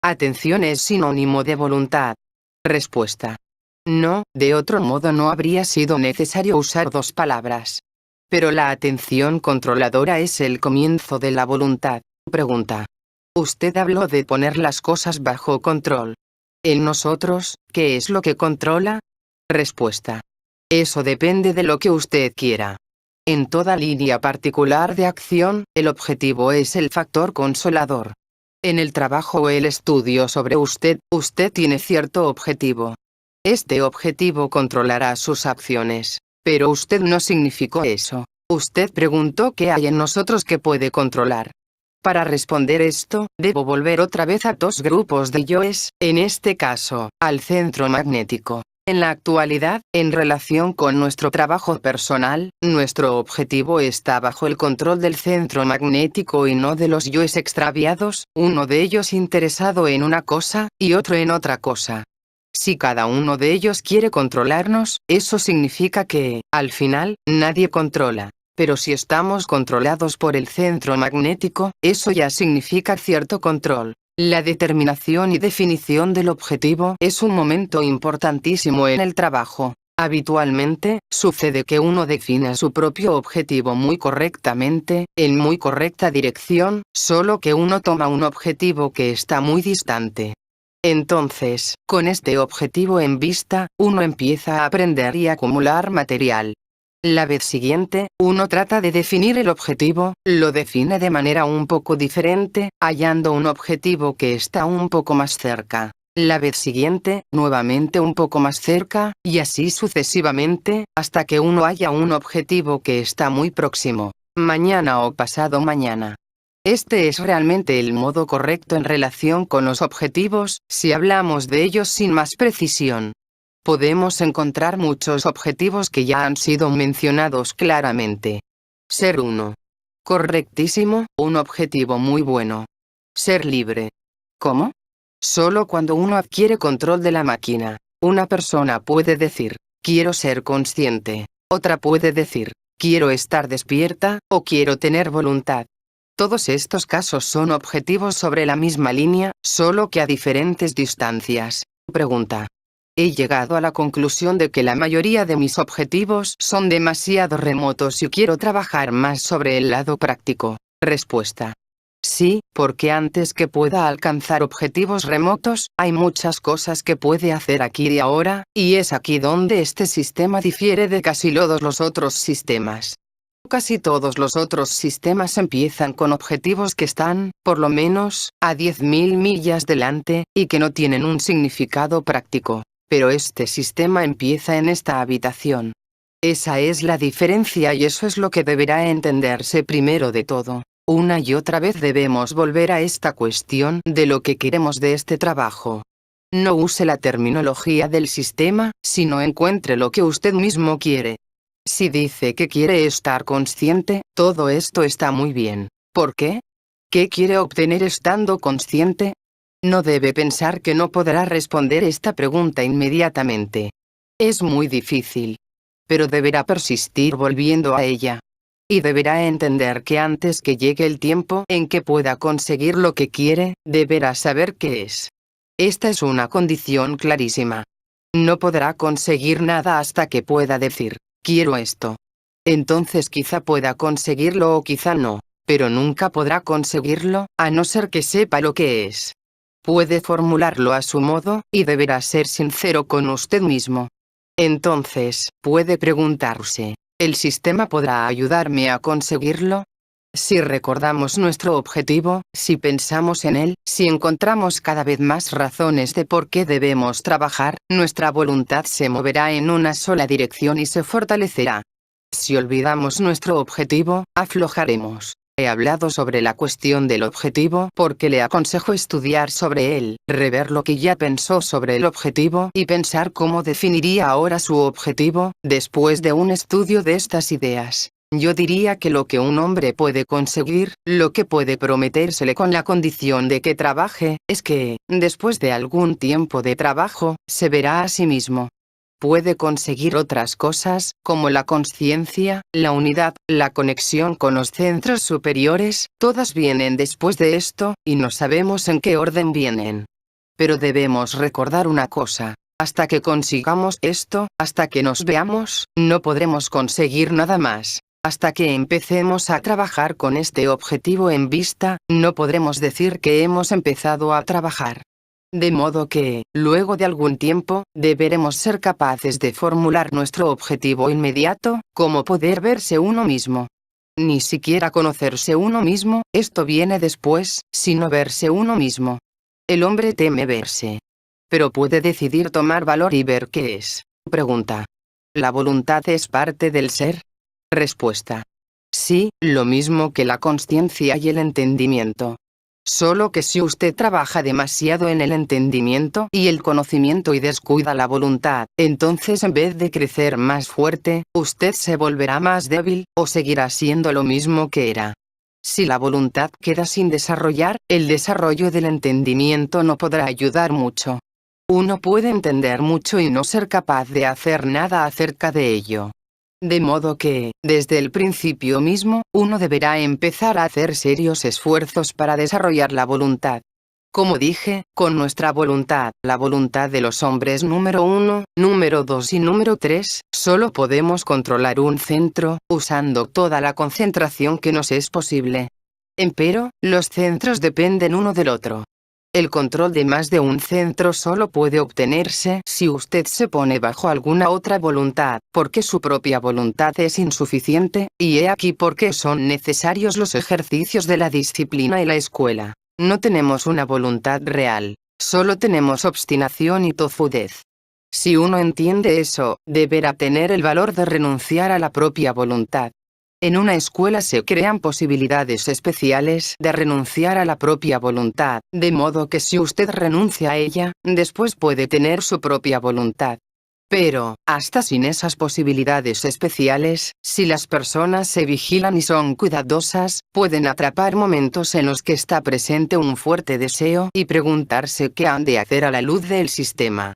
¿Atención es sinónimo de voluntad? Respuesta. No, de otro modo no habría sido necesario usar dos palabras. Pero la atención controladora es el comienzo de la voluntad. Pregunta. Usted habló de poner las cosas bajo control. En nosotros, ¿qué es lo que controla? Respuesta. Eso depende de lo que usted quiera. En toda línea particular de acción, el objetivo es el factor consolador. En el trabajo o el estudio sobre usted, usted tiene cierto objetivo. Este objetivo controlará sus acciones. Pero usted no significó eso. Usted preguntó qué hay en nosotros que puede controlar. Para responder esto, debo volver otra vez a dos grupos de yoes, en este caso, al centro magnético. En la actualidad, en relación con nuestro trabajo personal, nuestro objetivo está bajo el control del centro magnético y no de los yoes extraviados, uno de ellos interesado en una cosa, y otro en otra cosa. Si cada uno de ellos quiere controlarnos, eso significa que, al final, nadie controla. Pero si estamos controlados por el centro magnético, eso ya significa cierto control. La determinación y definición del objetivo es un momento importantísimo en el trabajo. Habitualmente, sucede que uno define su propio objetivo muy correctamente, en muy correcta dirección, solo que uno toma un objetivo que está muy distante. Entonces, con este objetivo en vista, uno empieza a aprender y acumular material. La vez siguiente, uno trata de definir el objetivo, lo define de manera un poco diferente, hallando un objetivo que está un poco más cerca. La vez siguiente, nuevamente un poco más cerca, y así sucesivamente, hasta que uno haya un objetivo que está muy próximo, mañana o pasado mañana. Este es realmente el modo correcto en relación con los objetivos, si hablamos de ellos sin más precisión. Podemos encontrar muchos objetivos que ya han sido mencionados claramente. Ser uno. Correctísimo, un objetivo muy bueno. Ser libre. ¿Cómo? Solo cuando uno adquiere control de la máquina, una persona puede decir, quiero ser consciente. Otra puede decir, quiero estar despierta, o quiero tener voluntad. Todos estos casos son objetivos sobre la misma línea, solo que a diferentes distancias. Pregunta. He llegado a la conclusión de que la mayoría de mis objetivos son demasiado remotos y quiero trabajar más sobre el lado práctico. Respuesta. Sí, porque antes que pueda alcanzar objetivos remotos, hay muchas cosas que puede hacer aquí y ahora, y es aquí donde este sistema difiere de casi todos los otros sistemas. Casi todos los otros sistemas empiezan con objetivos que están, por lo menos, a 10.000 millas delante, y que no tienen un significado práctico. Pero este sistema empieza en esta habitación. Esa es la diferencia y eso es lo que deberá entenderse primero de todo. Una y otra vez debemos volver a esta cuestión de lo que queremos de este trabajo. No use la terminología del sistema, sino encuentre lo que usted mismo quiere. Si dice que quiere estar consciente, todo esto está muy bien. ¿Por qué? ¿Qué quiere obtener estando consciente? No debe pensar que no podrá responder esta pregunta inmediatamente. Es muy difícil. Pero deberá persistir volviendo a ella. Y deberá entender que antes que llegue el tiempo en que pueda conseguir lo que quiere, deberá saber qué es. Esta es una condición clarísima. No podrá conseguir nada hasta que pueda decir, quiero esto. Entonces quizá pueda conseguirlo o quizá no, pero nunca podrá conseguirlo, a no ser que sepa lo que es. Puede formularlo a su modo, y deberá ser sincero con usted mismo. Entonces, puede preguntarse, ¿el sistema podrá ayudarme a conseguirlo? Si recordamos nuestro objetivo, si pensamos en él, si encontramos cada vez más razones de por qué debemos trabajar, nuestra voluntad se moverá en una sola dirección y se fortalecerá. Si olvidamos nuestro objetivo, aflojaremos. He hablado sobre la cuestión del objetivo porque le aconsejo estudiar sobre él, rever lo que ya pensó sobre el objetivo y pensar cómo definiría ahora su objetivo, después de un estudio de estas ideas. Yo diría que lo que un hombre puede conseguir, lo que puede prometérsele con la condición de que trabaje, es que, después de algún tiempo de trabajo, se verá a sí mismo. Puede conseguir otras cosas, como la consciencia, la unidad, la conexión con los centros superiores, todas vienen después de esto, y no sabemos en qué orden vienen. Pero debemos recordar una cosa. Hasta que consigamos esto, hasta que nos veamos, no podremos conseguir nada más. Hasta que empecemos a trabajar con este objetivo en vista, no podremos decir que hemos empezado a trabajar. De modo que, luego de algún tiempo, deberemos ser capaces de formular nuestro objetivo inmediato, como poder verse uno mismo. Ni siquiera conocerse uno mismo, esto viene después, sino verse uno mismo. El hombre teme verse. Pero puede decidir tomar valor y ver qué es. Pregunta. ¿La voluntad es parte del ser? Respuesta. Sí, lo mismo que la consciencia y el entendimiento. Solo que si usted trabaja demasiado en el entendimiento y el conocimiento y descuida la voluntad, entonces en vez de crecer más fuerte, usted se volverá más débil, o seguirá siendo lo mismo que era. Si la voluntad queda sin desarrollar, el desarrollo del entendimiento no podrá ayudar mucho. Uno puede entender mucho y no ser capaz de hacer nada acerca de ello. De modo que, desde el principio mismo, uno deberá empezar a hacer serios esfuerzos para desarrollar la voluntad. Como dije, con nuestra voluntad, la voluntad de los hombres número 1, número 2 y número 3, solo podemos controlar un centro, usando toda la concentración que nos es posible. Empero, los centros dependen uno del otro. El control de más de un centro solo puede obtenerse si usted se pone bajo alguna otra voluntad, porque su propia voluntad es insuficiente, y he aquí por qué son necesarios los ejercicios de la disciplina y la escuela. No tenemos una voluntad real. Solo tenemos obstinación y tozudez. Si uno entiende eso, deberá tener el valor de renunciar a la propia voluntad. En una escuela se crean posibilidades especiales de renunciar a la propia voluntad, de modo que si usted renuncia a ella, después puede tener su propia voluntad. Pero, hasta sin esas posibilidades especiales, si las personas se vigilan y son cuidadosas, pueden atrapar momentos en los que está presente un fuerte deseo y preguntarse qué han de hacer a la luz del sistema.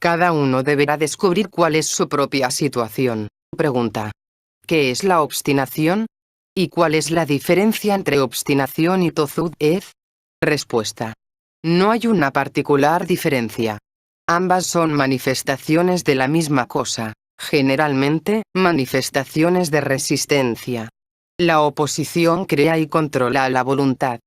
Cada uno deberá descubrir cuál es su propia situación. Pregunta: ¿qué es la obstinación? ¿Y cuál es la diferencia entre obstinación y tozudez? Respuesta: no hay una particular diferencia. Ambas son manifestaciones de la misma cosa, generalmente, manifestaciones de resistencia. La oposición crea y controla la voluntad.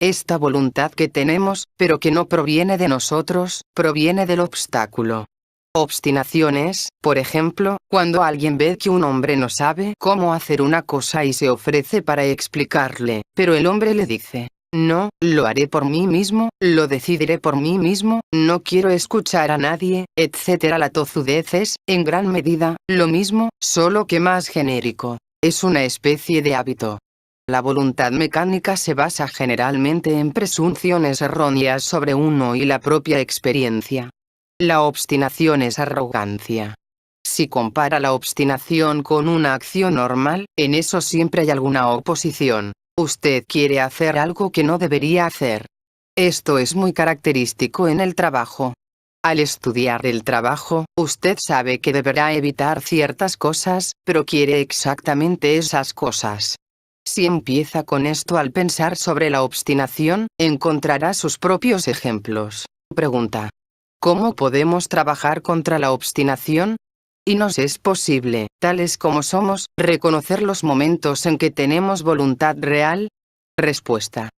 Esta voluntad que tenemos, pero que no proviene de nosotros, proviene del obstáculo. Obstinación es, por ejemplo, cuando alguien ve que un hombre no sabe cómo hacer una cosa y se ofrece para explicarle, pero el hombre le dice: no, lo haré por mí mismo, lo decidiré por mí mismo, no quiero escuchar a nadie, etc. La tozudez es, en gran medida, lo mismo, solo que más genérico. Es una especie de hábito. La voluntad mecánica se basa generalmente en presunciones erróneas sobre uno y la propia experiencia. La obstinación es arrogancia. Si compara la obstinación con una acción normal, en eso siempre hay alguna oposición. Usted quiere hacer algo que no debería hacer. Esto es muy característico en el trabajo. Al estudiar el trabajo, usted sabe que deberá evitar ciertas cosas, pero quiere exactamente esas cosas. Si empieza con esto al pensar sobre la obstinación, encontrará sus propios ejemplos. Pregunta: ¿cómo podemos trabajar contra la obstinación? Y nos es posible, tales como somos, reconocer los momentos en que tenemos voluntad real. Respuesta: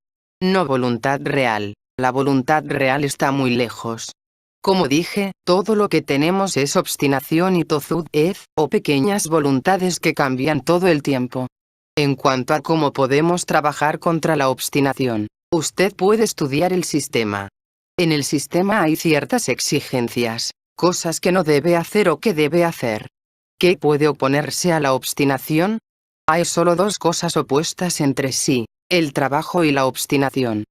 no voluntad real. La voluntad real está muy lejos. Como dije, todo lo que tenemos es obstinación y tozudez, o pequeñas voluntades que cambian todo el tiempo. En cuanto a cómo podemos trabajar contra la obstinación, usted puede estudiar el sistema. En el sistema hay ciertas exigencias, cosas que no debe hacer o que debe hacer. ¿Qué puede oponerse a la obstinación? Hay solo dos cosas opuestas entre sí: el trabajo y la obstinación.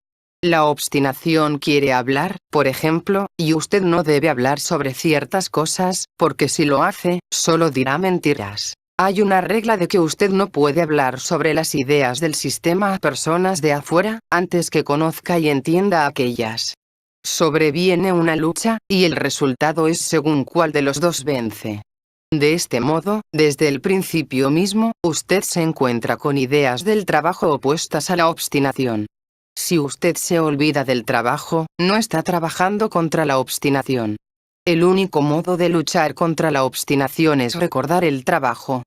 La obstinación quiere hablar, por ejemplo, y usted no debe hablar sobre ciertas cosas, porque si lo hace, solo dirá mentiras. Hay una regla de que usted no puede hablar sobre las ideas del sistema a personas de afuera, antes que conozca y entienda aquellas. Sobreviene una lucha, y el resultado es según cuál de los dos vence. De este modo, desde el principio mismo, usted se encuentra con ideas del trabajo opuestas a la obstinación. Si usted se olvida del trabajo, no está trabajando contra la obstinación. El único modo de luchar contra la obstinación es recordar el trabajo.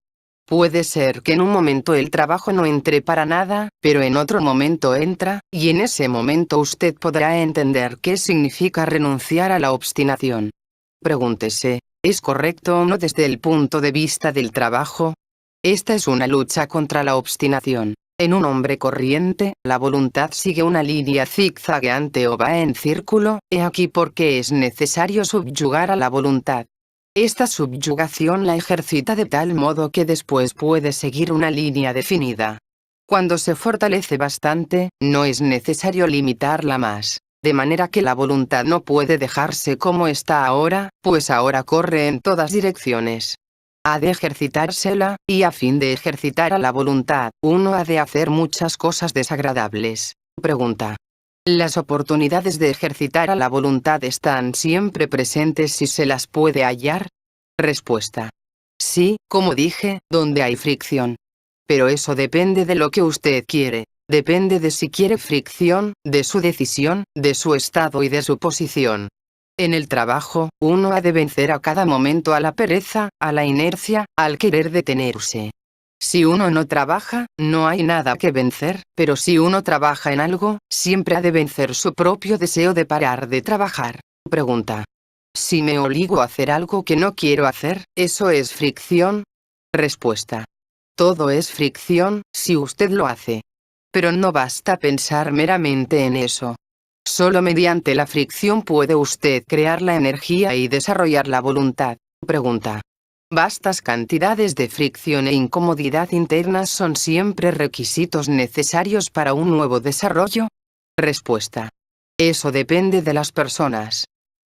Puede ser que en un momento el trabajo no entre para nada, pero en otro momento entra, y en ese momento usted podrá entender qué significa renunciar a la obstinación. Pregúntese: ¿es correcto o no desde el punto de vista del trabajo? Esta es una lucha contra la obstinación. En un hombre corriente, la voluntad sigue una línea zigzagueante o va en círculo, he aquí por qué es necesario subyugar a la voluntad. Esta subyugación la ejercita de tal modo que después puede seguir una línea definida. Cuando se fortalece bastante, no es necesario limitarla más. De manera que la voluntad no puede dejarse como está ahora, pues ahora corre en todas direcciones. Ha de ejercitársela, y a fin de ejercitar a la voluntad, uno ha de hacer muchas cosas desagradables. Pregunta: ¿las oportunidades de ejercitar a la voluntad están siempre presentes si se las puede hallar? Respuesta: sí, como dije, donde hay fricción. Pero eso depende de lo que usted quiere. Depende de si quiere fricción, de su decisión, de su estado y de su posición. En el trabajo, uno ha de vencer a cada momento a la pereza, a la inercia, al querer detenerse. Si uno no trabaja, no hay nada que vencer, pero si uno trabaja en algo, siempre ha de vencer su propio deseo de parar de trabajar. Pregunta: si me obligo a hacer algo que no quiero hacer, ¿eso es fricción? Respuesta: todo es fricción, si usted lo hace. Pero no basta pensar meramente en eso. Solo mediante la fricción puede usted crear la energía y desarrollar la voluntad. Pregunta. ¿Vastas cantidades de fricción e incomodidad internas son siempre requisitos necesarios para un nuevo desarrollo? Respuesta. Eso depende de las personas.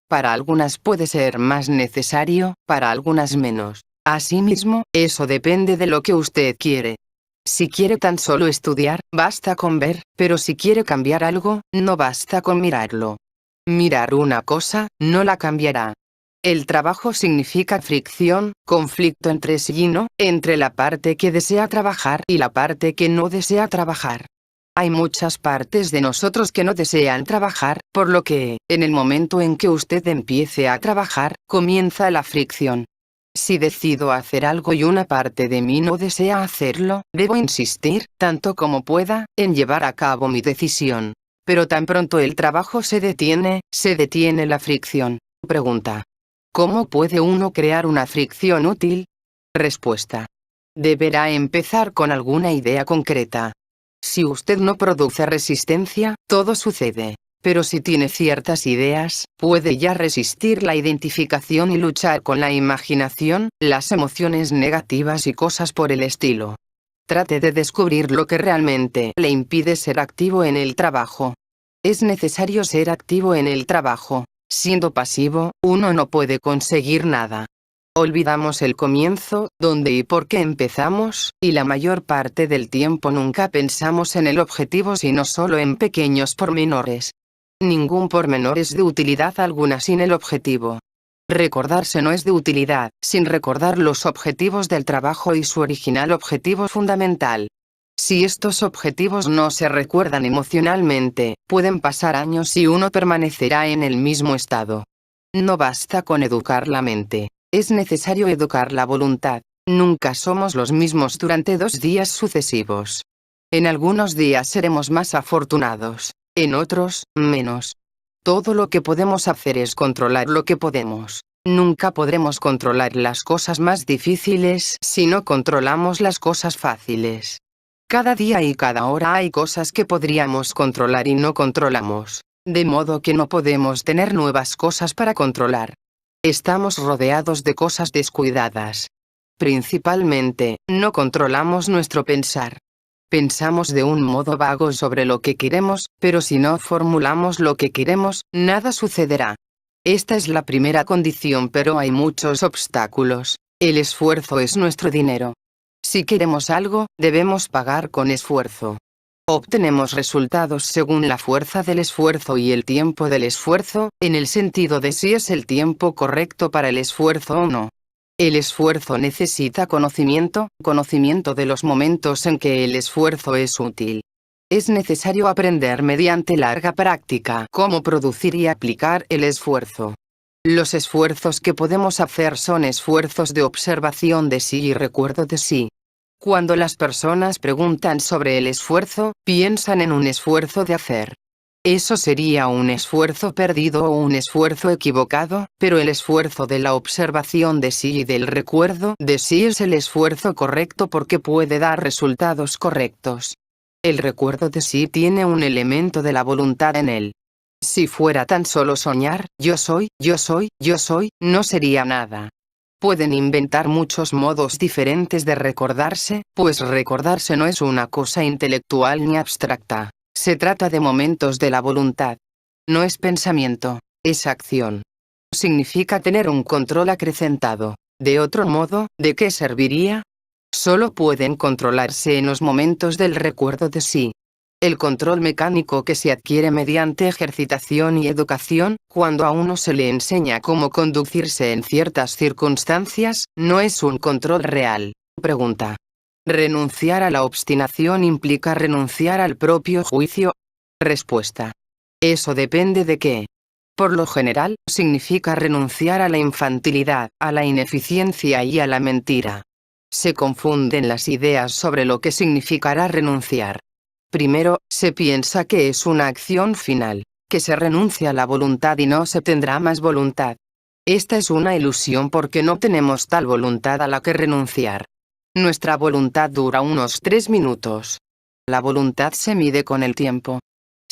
Para algunas puede ser más necesario, para algunas menos. Asimismo, eso depende de lo que usted quiere. Si quiere tan solo estudiar, basta con ver, pero si quiere cambiar algo, no basta con mirarlo. Mirar una cosa, no la cambiará. El trabajo significa fricción, conflicto entre sí y no, entre la parte que desea trabajar y la parte que no desea trabajar. Hay muchas partes de nosotros que no desean trabajar, por lo que, en el momento en que usted empiece a trabajar, comienza la fricción. Si decido hacer algo y una parte de mí no desea hacerlo, debo insistir, tanto como pueda, en llevar a cabo mi decisión. Pero tan pronto el trabajo se detiene la fricción. Pregunta. ¿Cómo puede uno crear una fricción útil? Respuesta. Deberá empezar con alguna idea concreta. Si usted no produce resistencia, todo sucede. Pero si tiene ciertas ideas, puede ya resistir la identificación y luchar con la imaginación, las emociones negativas y cosas por el estilo. Trate de descubrir lo que realmente le impide ser activo en el trabajo. Es necesario ser activo en el trabajo. Siendo pasivo, uno no puede conseguir nada. Olvidamos el comienzo, dónde y por qué empezamos, y la mayor parte del tiempo nunca pensamos en el objetivo sino solo en pequeños pormenores. Ningún pormenor es de utilidad alguna sin el objetivo. Recordarse no es de utilidad, sin recordar los objetivos del trabajo y su original objetivo fundamental. Si estos objetivos no se recuerdan emocionalmente, pueden pasar años y uno permanecerá en el mismo estado. No basta con educar la mente. Es necesario educar la voluntad. Nunca somos los mismos durante 2 días sucesivos. En algunos días seremos más afortunados, en otros, menos. Todo lo que podemos hacer es controlar lo que podemos. Nunca podremos controlar las cosas más difíciles si no controlamos las cosas fáciles. Cada día y cada hora hay cosas que podríamos controlar y no controlamos, de modo que no podemos tener nuevas cosas para controlar. Estamos rodeados de cosas descuidadas. Principalmente, no controlamos nuestro pensar. Pensamos de un modo vago sobre lo que queremos, pero si no formulamos lo que queremos, nada sucederá. Esta es la primera condición, pero hay muchos obstáculos. El esfuerzo es nuestro dinero. Si queremos algo, debemos pagar con esfuerzo. Obtenemos resultados según la fuerza del esfuerzo y el tiempo del esfuerzo, en el sentido de si es el tiempo correcto para el esfuerzo o no. El esfuerzo necesita conocimiento de los momentos en que el esfuerzo es útil. Es necesario aprender mediante larga práctica cómo producir y aplicar el esfuerzo. Los esfuerzos que podemos hacer son esfuerzos de observación de sí y recuerdo de sí. Cuando las personas preguntan sobre el esfuerzo, piensan en un esfuerzo de hacer. Eso sería un esfuerzo perdido o un esfuerzo equivocado, pero el esfuerzo de la observación de sí y del recuerdo de sí es el esfuerzo correcto porque puede dar resultados correctos. El recuerdo de sí tiene un elemento de la voluntad en él. Si fuera tan solo soñar, yo soy, no sería nada. Pueden inventar muchos modos diferentes de recordarse, pues recordarse no es una cosa intelectual ni abstracta. Se trata de momentos de la voluntad. No es pensamiento, es acción. Significa tener un control acrecentado. De otro modo, ¿de qué serviría? Solo pueden controlarse en los momentos del recuerdo de sí. El control mecánico que se adquiere mediante ejercitación y educación, cuando a uno se le enseña cómo conducirse en ciertas circunstancias, no es un control real. Pregunta. ¿Renunciar a la obstinación implica renunciar al propio juicio? Respuesta. Eso depende de qué. Por lo general, significa renunciar a la infantilidad, a la ineficiencia y a la mentira. Se confunden las ideas sobre lo que significará renunciar. Primero, se piensa que es una acción final, que se renuncia a la voluntad y no se tendrá más voluntad. Esta es una ilusión porque no tenemos tal voluntad a la que renunciar. Nuestra voluntad dura unos 3 minutos. La voluntad se mide con el tiempo.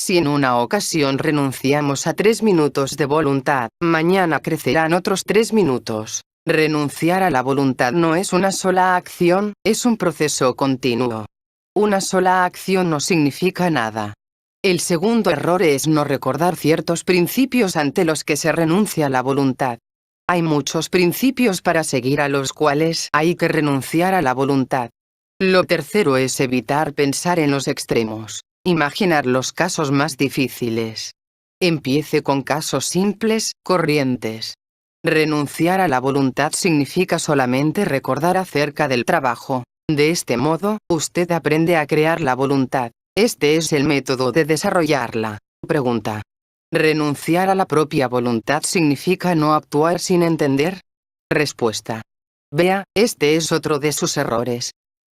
Si en una ocasión renunciamos a 3 minutos de voluntad, mañana crecerán otros 3 minutos. Renunciar a la voluntad no es una sola acción, es un proceso continuo. Una sola acción no significa nada. El segundo error es no recordar ciertos principios ante los que se renuncia a la voluntad. Hay muchos principios para seguir a los cuales hay que renunciar a la voluntad. Lo tercero es evitar pensar en los extremos. Imaginar los casos más difíciles. Empiece con casos simples, corrientes. Renunciar a la voluntad significa solamente recordar acerca del trabajo. De este modo, usted aprende a crear la voluntad. Este es el método de desarrollarla. Pregunta. ¿Renunciar a la propia voluntad significa no actuar sin entender? Respuesta. Vea, este es otro de sus errores.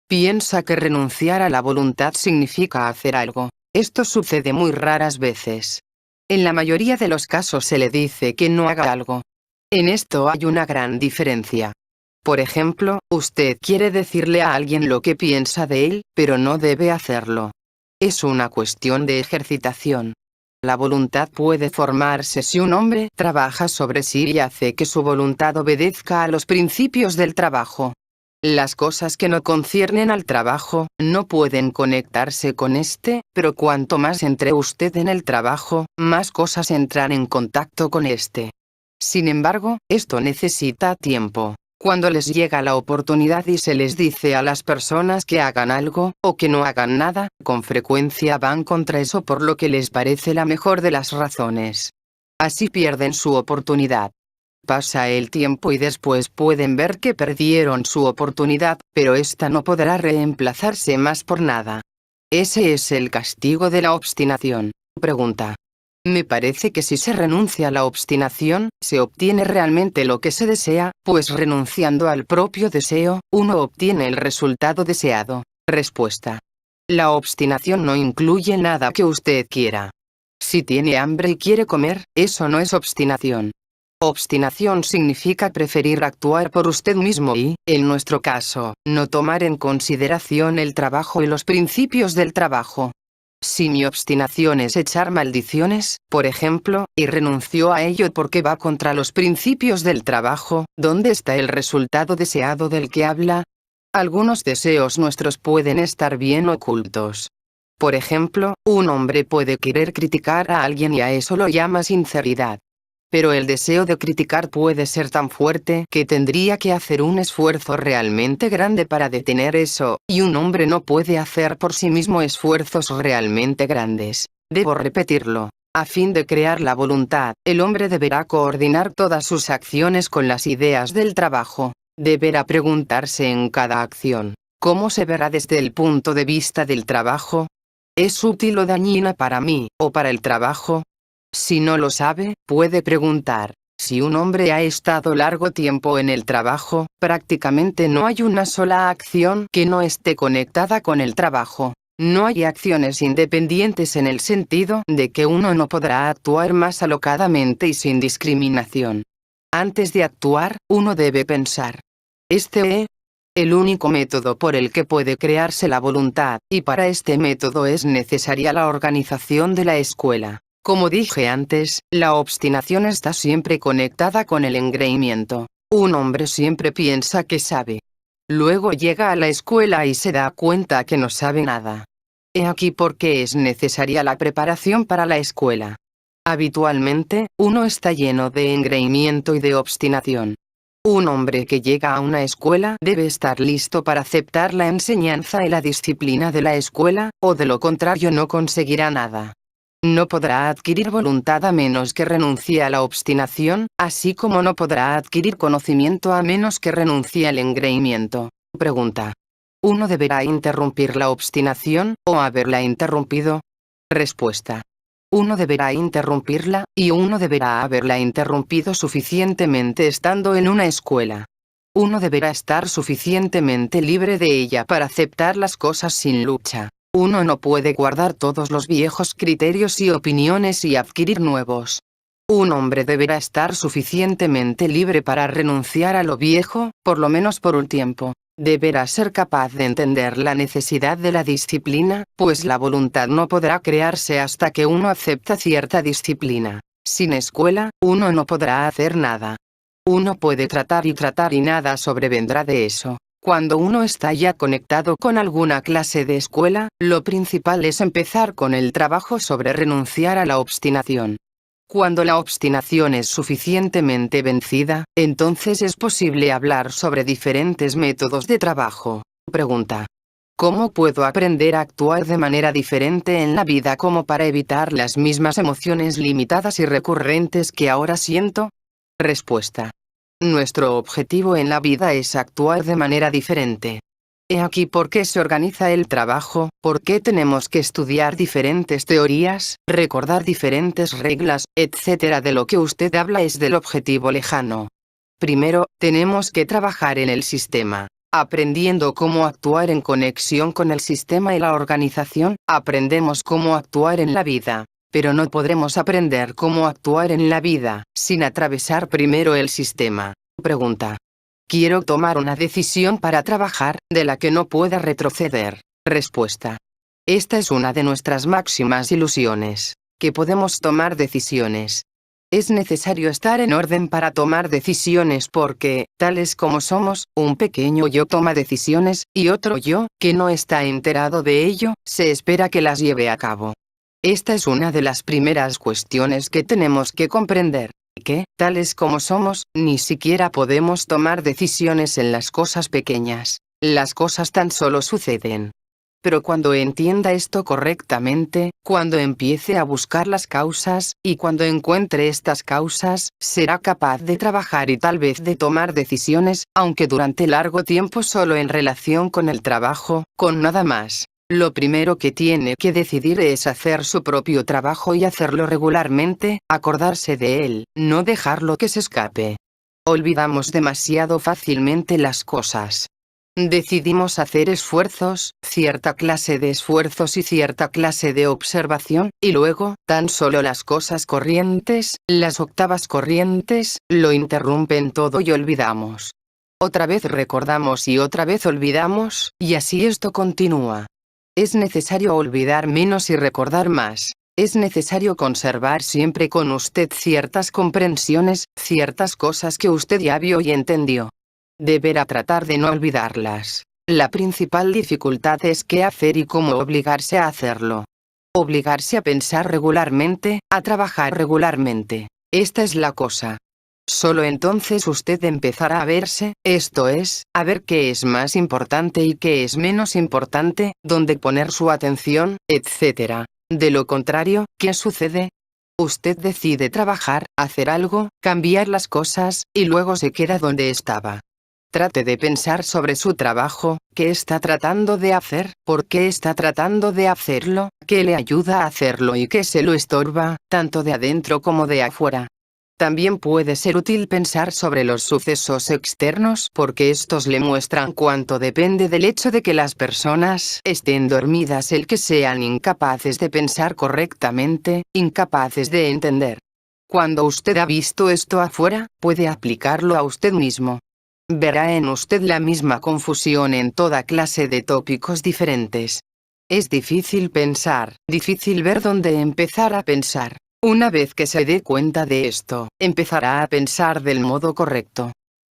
Piensa que renunciar a la voluntad significa hacer algo. Esto sucede muy raras veces. En la mayoría de los casos se le dice que no haga algo. En esto hay una gran diferencia. Por ejemplo, usted quiere decirle a alguien lo que piensa de él, pero no debe hacerlo. Es una cuestión de ejercitación. La voluntad puede formarse si un hombre trabaja sobre sí y hace que su voluntad obedezca a los principios del trabajo. Las cosas que no conciernen al trabajo, no pueden conectarse con este, pero cuanto más entre usted en el trabajo, más cosas entran en contacto con este. Sin embargo, esto necesita tiempo. Cuando les llega la oportunidad y se les dice a las personas que hagan algo, o que no hagan nada, con frecuencia van contra eso por lo que les parece la mejor de las razones. Así pierden su oportunidad. Pasa el tiempo y después pueden ver que perdieron su oportunidad, pero esta no podrá reemplazarse más por nada. Ese es el castigo de la obstinación. Pregunta. Me parece que si se renuncia a la obstinación, se obtiene realmente lo que se desea, pues renunciando al propio deseo, uno obtiene el resultado deseado. Respuesta. La obstinación no incluye nada que usted quiera. Si tiene hambre y quiere comer, eso no es obstinación. Obstinación significa preferir actuar por usted mismo y, en nuestro caso, no tomar en consideración el trabajo y los principios del trabajo. Si mi obstinación es echar maldiciones, por ejemplo, y renunció a ello porque va contra los principios del trabajo, ¿dónde está el resultado deseado del que habla? Algunos deseos nuestros pueden estar bien ocultos. Por ejemplo, un hombre puede querer criticar a alguien y a eso lo llama sinceridad. Pero el deseo de criticar puede ser tan fuerte que tendría que hacer un esfuerzo realmente grande para detener eso, y un hombre no puede hacer por sí mismo esfuerzos realmente grandes. Debo repetirlo. A fin de crear la voluntad, el hombre deberá coordinar todas sus acciones con las ideas del trabajo. Deberá preguntarse en cada acción, ¿cómo se verá desde el punto de vista del trabajo? ¿Es útil o dañina para mí, o para el trabajo? Si no lo sabe, puede preguntar. Si un hombre ha estado largo tiempo en el trabajo, prácticamente no hay una sola acción que no esté conectada con el trabajo. No hay acciones independientes en el sentido de que uno no podrá actuar más alocadamente y sin discriminación. Antes de actuar, uno debe pensar. Este es el único método por el que puede crearse la voluntad, y para este método es necesaria la organización de la escuela. Como dije antes, la obstinación está siempre conectada con el engreimiento. Un hombre siempre piensa que sabe. Luego llega a la escuela y se da cuenta que no sabe nada. He aquí por qué es necesaria la preparación para la escuela. Habitualmente, uno está lleno de engreimiento y de obstinación. Un hombre que llega a una escuela debe estar listo para aceptar la enseñanza y la disciplina de la escuela, o de lo contrario no conseguirá nada. No podrá adquirir voluntad a menos que renuncie a la obstinación, así como no podrá adquirir conocimiento a menos que renuncie al engreimiento. Pregunta. ¿Uno deberá interrumpir la obstinación, o haberla interrumpido? Respuesta. Uno deberá interrumpirla, y uno deberá haberla interrumpido suficientemente estando en una escuela. Uno deberá estar suficientemente libre de ella para aceptar las cosas sin lucha. Uno no puede guardar todos los viejos criterios y opiniones y adquirir nuevos. Un hombre deberá estar suficientemente libre para renunciar a lo viejo, por lo menos por un tiempo. Deberá ser capaz de entender la necesidad de la disciplina, pues la voluntad no podrá crearse hasta que uno acepta cierta disciplina. Sin escuela, uno no podrá hacer nada. Uno puede tratar y nada sobrevendrá de eso. Cuando uno está ya conectado con alguna clase de escuela, lo principal es empezar con el trabajo sobre renunciar a la obstinación. Cuando la obstinación es suficientemente vencida, entonces es posible hablar sobre diferentes métodos de trabajo. Pregunta: ¿cómo puedo aprender a actuar de manera diferente en la vida como para evitar las mismas emociones limitadas y recurrentes que ahora siento? Respuesta: nuestro objetivo en la vida es actuar de manera diferente. He aquí por qué se organiza el trabajo, por qué tenemos que estudiar diferentes teorías, recordar diferentes reglas, etc. De lo que usted habla es del objetivo lejano. Primero, tenemos que trabajar en el sistema. Aprendiendo cómo actuar en conexión con el sistema y la organización, aprendemos cómo actuar en la vida. Pero no podremos aprender cómo actuar en la vida, sin atravesar primero el sistema. Pregunta: quiero tomar una decisión para trabajar, de la que no pueda retroceder. Respuesta: esta es una de nuestras máximas ilusiones, que podemos tomar decisiones. Es necesario estar en orden para tomar decisiones porque, tales como somos, un pequeño yo toma decisiones, y otro yo, que no está enterado de ello, se espera que las lleve a cabo. Esta es una de las primeras cuestiones que tenemos que comprender, que, tales como somos, ni siquiera podemos tomar decisiones en las cosas pequeñas. Las cosas tan solo suceden. Pero cuando entienda esto correctamente, cuando empiece a buscar las causas, y cuando encuentre estas causas, será capaz de trabajar y tal vez de tomar decisiones, aunque durante largo tiempo solo en relación con el trabajo, con nada más. Lo primero que tiene que decidir es hacer su propio trabajo y hacerlo regularmente, acordarse de él, no dejarlo que se escape. Olvidamos demasiado fácilmente las cosas. Decidimos hacer esfuerzos, cierta clase de esfuerzos y cierta clase de observación, y luego, tan solo las cosas corrientes, las octavas corrientes, lo interrumpen todo y olvidamos. Otra vez recordamos y otra vez olvidamos, y así esto continúa. Es necesario olvidar menos y recordar más. Es necesario conservar siempre con usted ciertas comprensiones, ciertas cosas que usted ya vio y entendió. Deberá tratar de no olvidarlas. La principal dificultad es qué hacer y cómo obligarse a hacerlo. Obligarse a pensar regularmente, a trabajar regularmente. Esta es la cosa. Solo entonces usted empezará a verse, esto es, a ver qué es más importante y qué es menos importante, dónde poner su atención, etc. De lo contrario, ¿qué sucede? Usted decide trabajar, hacer algo, cambiar las cosas, y luego se queda donde estaba. Trate de pensar sobre su trabajo, qué está tratando de hacer, por qué está tratando de hacerlo, qué le ayuda a hacerlo y qué se lo estorba, tanto de adentro como de afuera. También puede ser útil pensar sobre los sucesos externos porque estos le muestran cuánto depende del hecho de que las personas estén dormidas, el que sean incapaces de pensar correctamente, incapaces de entender. Cuando usted ha visto esto afuera, puede aplicarlo a usted mismo. Verá en usted la misma confusión en toda clase de tópicos diferentes. Es difícil pensar, difícil ver dónde empezar a pensar. Una vez que se dé cuenta de esto, empezará a pensar del modo correcto.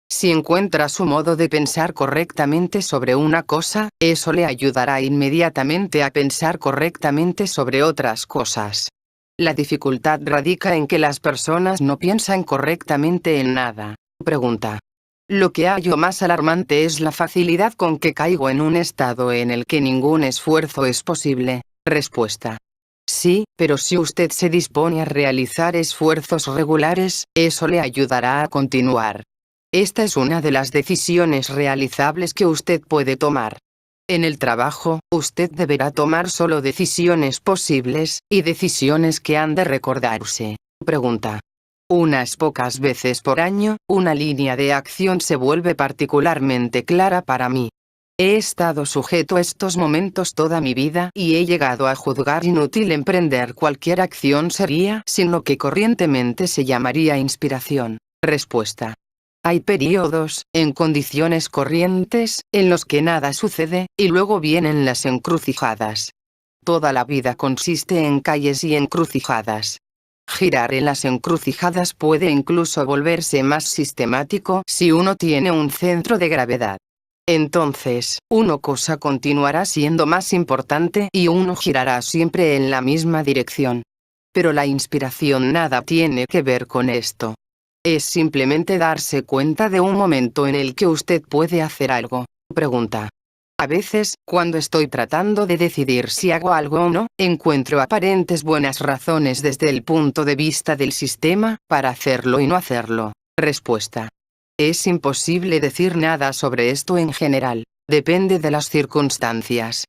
Si encuentra su modo de pensar correctamente sobre una cosa, eso le ayudará inmediatamente a pensar correctamente sobre otras cosas. La dificultad radica en que las personas no piensan correctamente en nada. Pregunta: lo que hallo más alarmante es la facilidad con que caigo en un estado en el que ningún esfuerzo es posible. Respuesta: sí, pero si usted se dispone a realizar esfuerzos regulares, eso le ayudará a continuar. Esta es una de las decisiones realizables que usted puede tomar. En el trabajo, usted deberá tomar solo decisiones posibles, y decisiones que han de recordarse. Pregunta: unas pocas veces por año, una línea de acción se vuelve particularmente clara para mí. He estado sujeto a estos momentos toda mi vida y he llegado a juzgar inútil emprender cualquier acción seria sin lo que corrientemente se llamaría inspiración. Respuesta. Hay periodos, en condiciones corrientes, en los que nada sucede, y luego vienen las encrucijadas. Toda la vida consiste en calles y encrucijadas. Girar en las encrucijadas puede incluso volverse más sistemático si uno tiene un centro de gravedad. Entonces, una cosa continuará siendo más importante y uno girará siempre en la misma dirección. Pero la inspiración nada tiene que ver con esto. Es simplemente darse cuenta de un momento en el que usted puede hacer algo. Pregunta. A veces, cuando estoy tratando de decidir si hago algo o no, encuentro aparentes buenas razones desde el punto de vista del sistema, para hacerlo y no hacerlo. Respuesta. Es imposible decir nada sobre esto en general. Depende de las circunstancias.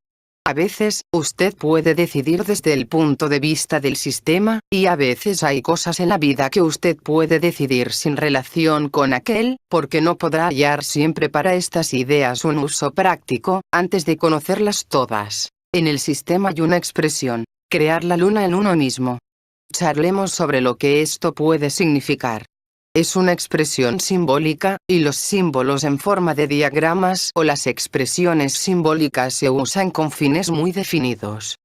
A veces, usted puede decidir desde el punto de vista del sistema, y a veces hay cosas en la vida que usted puede decidir sin relación con aquel, porque no podrá hallar siempre para estas ideas un uso práctico, antes de conocerlas todas. En el sistema hay una expresión, crear la luna en uno mismo. Charlemos sobre lo que esto puede significar. Es una expresión simbólica, y los símbolos en forma de diagramas o las expresiones simbólicas se usan con fines muy definidos.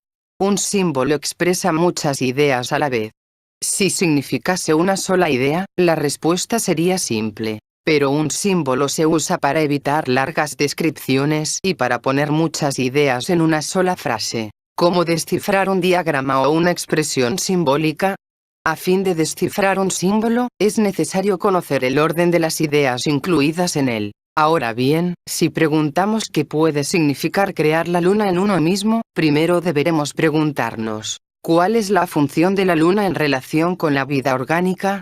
Un símbolo expresa muchas ideas a la vez. Si significase una sola idea, la respuesta sería simple. Pero un símbolo se usa para evitar largas descripciones y para poner muchas ideas en una sola frase. ¿Cómo descifrar un diagrama o una expresión simbólica? A fin de descifrar un símbolo, es necesario conocer el orden de las ideas incluidas en él. Ahora bien, si preguntamos qué puede significar crear la luna en uno mismo, primero deberemos preguntarnos, ¿cuál es la función de la luna en relación con la vida orgánica?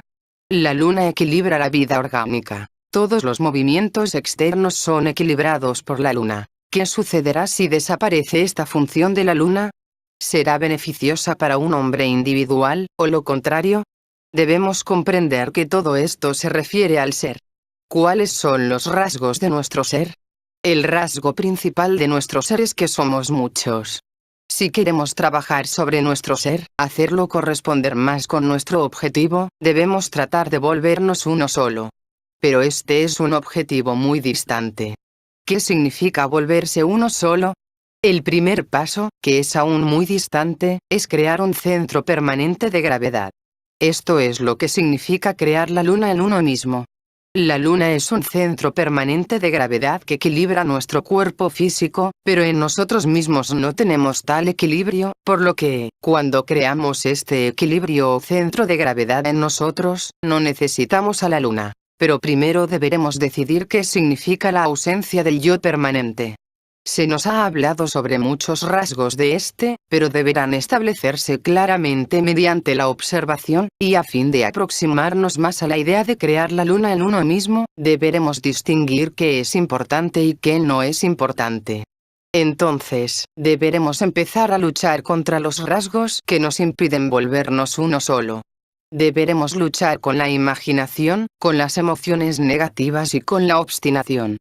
La luna equilibra la vida orgánica. Todos los movimientos externos son equilibrados por la luna. ¿Qué sucederá si desaparece esta función de la luna? ¿Será beneficiosa para un hombre individual, o lo contrario? Debemos comprender que todo esto se refiere al ser. ¿Cuáles son los rasgos de nuestro ser? El rasgo principal de nuestro ser es que somos muchos. Si queremos trabajar sobre nuestro ser, hacerlo corresponder más con nuestro objetivo, debemos tratar de volvernos uno solo. Pero este es un objetivo muy distante. ¿Qué significa volverse uno solo? El primer paso, que es aún muy distante, es crear un centro permanente de gravedad. Esto es lo que significa crear la luna en uno mismo. La luna es un centro permanente de gravedad que equilibra nuestro cuerpo físico, pero en nosotros mismos no tenemos tal equilibrio, por lo que, cuando creamos este equilibrio o centro de gravedad en nosotros, no necesitamos a la luna. Pero primero deberemos decidir qué significa la ausencia del yo permanente. Se nos ha hablado sobre muchos rasgos de este, pero deberán establecerse claramente mediante la observación, y a fin de aproximarnos más a la idea de crear la luna en uno mismo, deberemos distinguir qué es importante y qué no es importante. Entonces, deberemos empezar a luchar contra los rasgos que nos impiden volvernos uno solo. Deberemos luchar con la imaginación, con las emociones negativas y con la obstinación.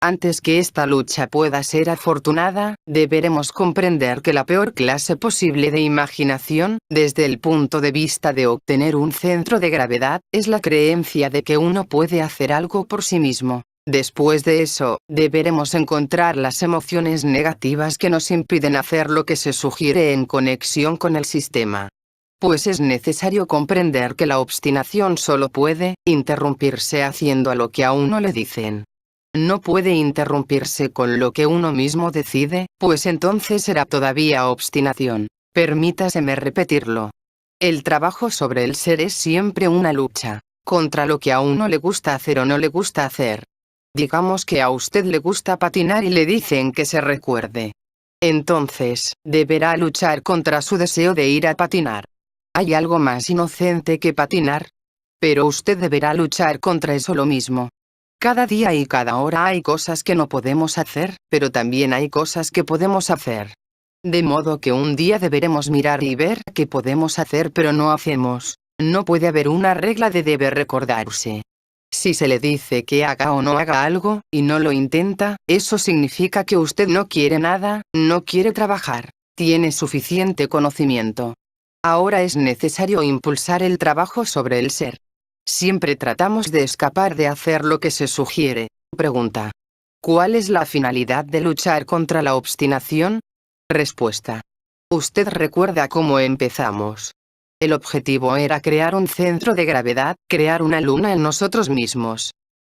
Antes que esta lucha pueda ser afortunada, deberemos comprender que la peor clase posible de imaginación, desde el punto de vista de obtener un centro de gravedad, es la creencia de que uno puede hacer algo por sí mismo. Después de eso, deberemos encontrar las emociones negativas que nos impiden hacer lo que se sugiere en conexión con el sistema. Pues es necesario comprender que la obstinación solo puede interrumpirse haciendo a lo que a uno le dicen. No puede interrumpirse con lo que uno mismo decide, pues entonces será todavía obstinación. Permítaseme repetirlo. El trabajo sobre el ser es siempre una lucha contra lo que a uno le gusta hacer o no le gusta hacer. Digamos que a usted le gusta patinar y le dicen que se recuerde. Entonces, deberá luchar contra su deseo de ir a patinar. ¿Hay algo más inocente que patinar? Pero usted deberá luchar contra eso lo mismo. Cada día y cada hora hay cosas que no podemos hacer, pero también hay cosas que podemos hacer. De modo que un día deberemos mirar y ver qué podemos hacer pero no hacemos. No puede haber una regla de debe recordarse. Si se le dice que haga o no haga algo, y no lo intenta, eso significa que usted no quiere nada, no quiere trabajar. Tiene suficiente conocimiento. Ahora es necesario impulsar el trabajo sobre el ser. Siempre tratamos de escapar de hacer lo que se sugiere. Pregunta. ¿Cuál es la finalidad de luchar contra la obstinación? Respuesta. Usted recuerda cómo empezamos. El objetivo era crear un centro de gravedad, crear una luna en nosotros mismos.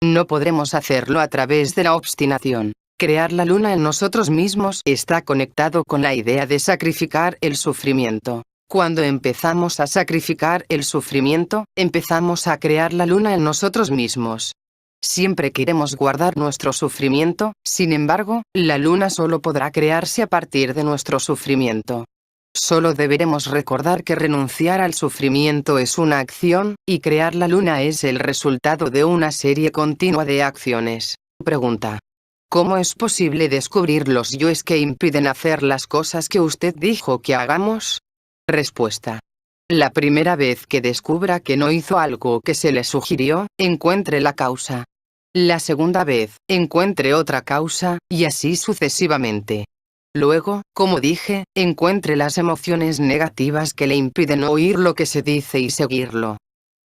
No podremos hacerlo a través de la obstinación. Crear la luna en nosotros mismos está conectado con la idea de sacrificar el sufrimiento. Cuando empezamos a sacrificar el sufrimiento, empezamos a crear la luna en nosotros mismos. Siempre queremos guardar nuestro sufrimiento, sin embargo, la luna solo podrá crearse a partir de nuestro sufrimiento. Solo deberemos recordar que renunciar al sufrimiento es una acción, y crear la luna es el resultado de una serie continua de acciones. Pregunta. ¿Cómo es posible descubrir los yoes que impiden hacer las cosas que usted dijo que hagamos? Respuesta. La primera vez que descubra que no hizo algo que se le sugirió, encuentre la causa. La segunda vez, encuentre otra causa, y así sucesivamente. Luego, como dije, encuentre las emociones negativas que le impiden oír lo que se dice y seguirlo.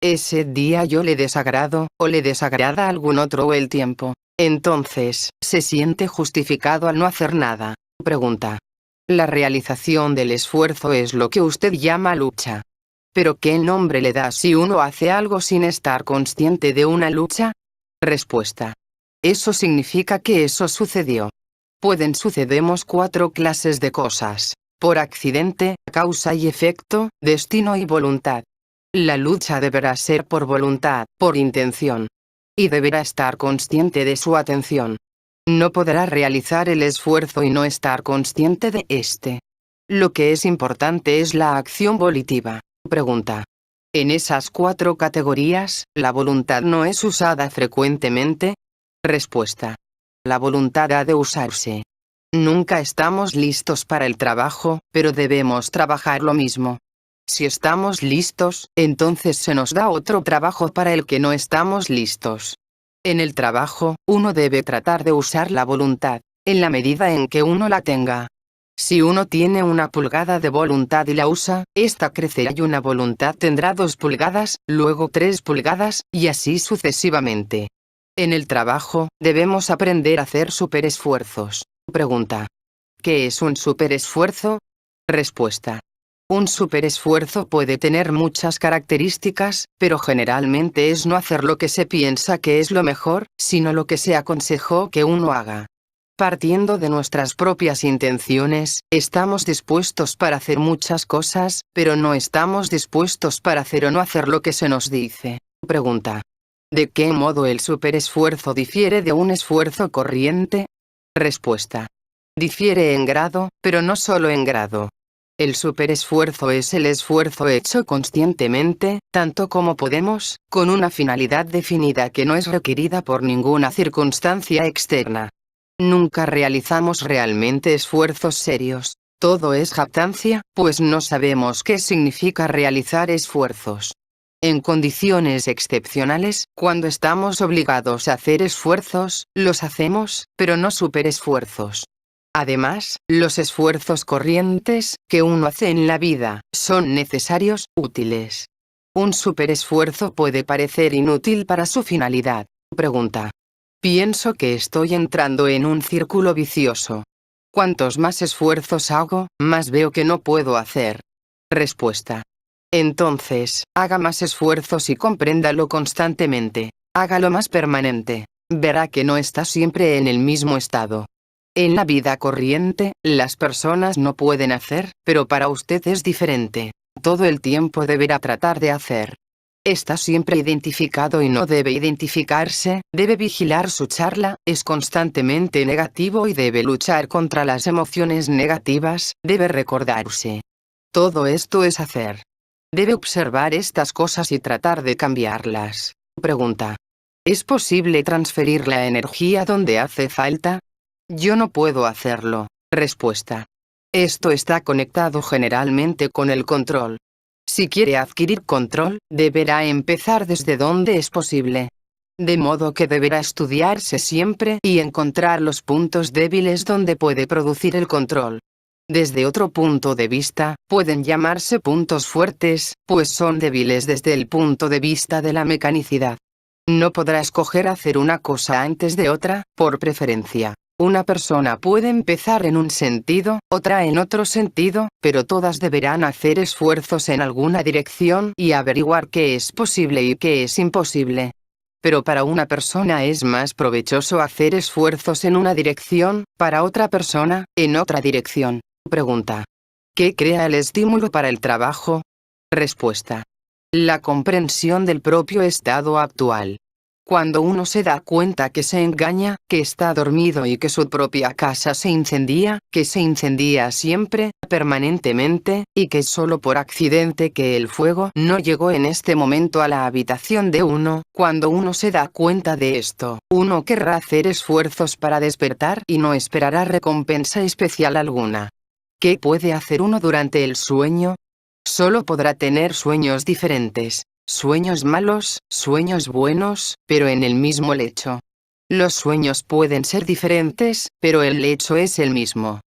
Ese día yo le desagrado, o le desagrada algún otro o el tiempo. Entonces, ¿se siente justificado al no hacer nada? Pregunta. La realización del esfuerzo es lo que usted llama lucha. ¿Pero qué nombre le da si uno hace algo sin estar consciente de una lucha? Respuesta. Eso significa que eso sucedió. Pueden sucedemos 4 clases de cosas: por accidente, causa y efecto, destino y voluntad. La lucha deberá ser por voluntad, por intención. Y deberá estar consciente de su atención. No podrá realizar el esfuerzo y no estar consciente de este. Lo que es importante es la acción volitiva. Pregunta. En esas 4 categorías, ¿la voluntad no es usada frecuentemente? Respuesta. La voluntad ha de usarse. Nunca estamos listos para el trabajo, pero debemos trabajar lo mismo. Si estamos listos, entonces se nos da otro trabajo para el que no estamos listos. En el trabajo, uno debe tratar de usar la voluntad, en la medida en que uno la tenga. Si uno tiene una pulgada de voluntad y la usa, esta crecerá y una voluntad tendrá 2 pulgadas, luego 3 pulgadas, y así sucesivamente. En el trabajo, debemos aprender a hacer superesfuerzos. Pregunta. ¿Qué es un superesfuerzo? Respuesta. Un superesfuerzo puede tener muchas características, pero generalmente es no hacer lo que se piensa que es lo mejor, sino lo que se aconsejó que uno haga. Partiendo de nuestras propias intenciones, estamos dispuestos para hacer muchas cosas, pero no estamos dispuestos para hacer o no hacer lo que se nos dice. Pregunta. ¿De qué modo el superesfuerzo difiere de un esfuerzo corriente? Respuesta. Difiere en grado, pero no solo en grado. El superesfuerzo es el esfuerzo hecho conscientemente, tanto como podemos, con una finalidad definida que no es requerida por ninguna circunstancia externa. Nunca realizamos realmente esfuerzos serios. Todo es jactancia, pues no sabemos qué significa realizar esfuerzos. En condiciones excepcionales, cuando estamos obligados a hacer esfuerzos, los hacemos, pero no superesfuerzos. Además, los esfuerzos corrientes, que uno hace en la vida, son necesarios, útiles. Un superesfuerzo puede parecer inútil para su finalidad. Pregunta. Pienso que estoy entrando en un círculo vicioso. Cuantos más esfuerzos hago, más veo que no puedo hacer. Respuesta. Entonces, haga más esfuerzos y compréndalo constantemente. Hágalo más permanente. Verá que no está siempre en el mismo estado. En la vida corriente, las personas no pueden hacer, pero para usted es diferente. Todo el tiempo deberá tratar de hacer. Está siempre identificado y no debe identificarse, debe vigilar su charla, es constantemente negativo y debe luchar contra las emociones negativas, debe recordarse. Todo esto es hacer. Debe observar estas cosas y tratar de cambiarlas. Pregunta. ¿Es posible transferir la energía donde hace falta? Yo no puedo hacerlo. Respuesta. Esto está conectado generalmente con el control. Si quiere adquirir control, deberá empezar desde donde es posible. De modo que deberá estudiarse siempre y encontrar los puntos débiles donde puede producir el control. Desde otro punto de vista, pueden llamarse puntos fuertes, pues son débiles desde el punto de vista de la mecanicidad. No podrá escoger hacer una cosa antes de otra, por preferencia. Una persona puede empezar en un sentido, otra en otro sentido, pero todas deberán hacer esfuerzos en alguna dirección y averiguar qué es posible y qué es imposible. Pero para una persona es más provechoso hacer esfuerzos en una dirección, para otra persona, en otra dirección. Pregunta. ¿Qué crea el estímulo para el trabajo? Respuesta. La comprensión del propio estado actual. Cuando uno se da cuenta que se engaña, que está dormido y que su propia casa se incendia, que se incendia siempre, permanentemente, y que solo por accidente que el fuego no llegó en este momento a la habitación de uno, cuando uno se da cuenta de esto, uno querrá hacer esfuerzos para despertar y no esperará recompensa especial alguna. ¿Qué puede hacer uno durante el sueño? Solo podrá tener sueños diferentes. Sueños malos, sueños buenos, pero en el mismo lecho. Los sueños pueden ser diferentes, pero el lecho es el mismo.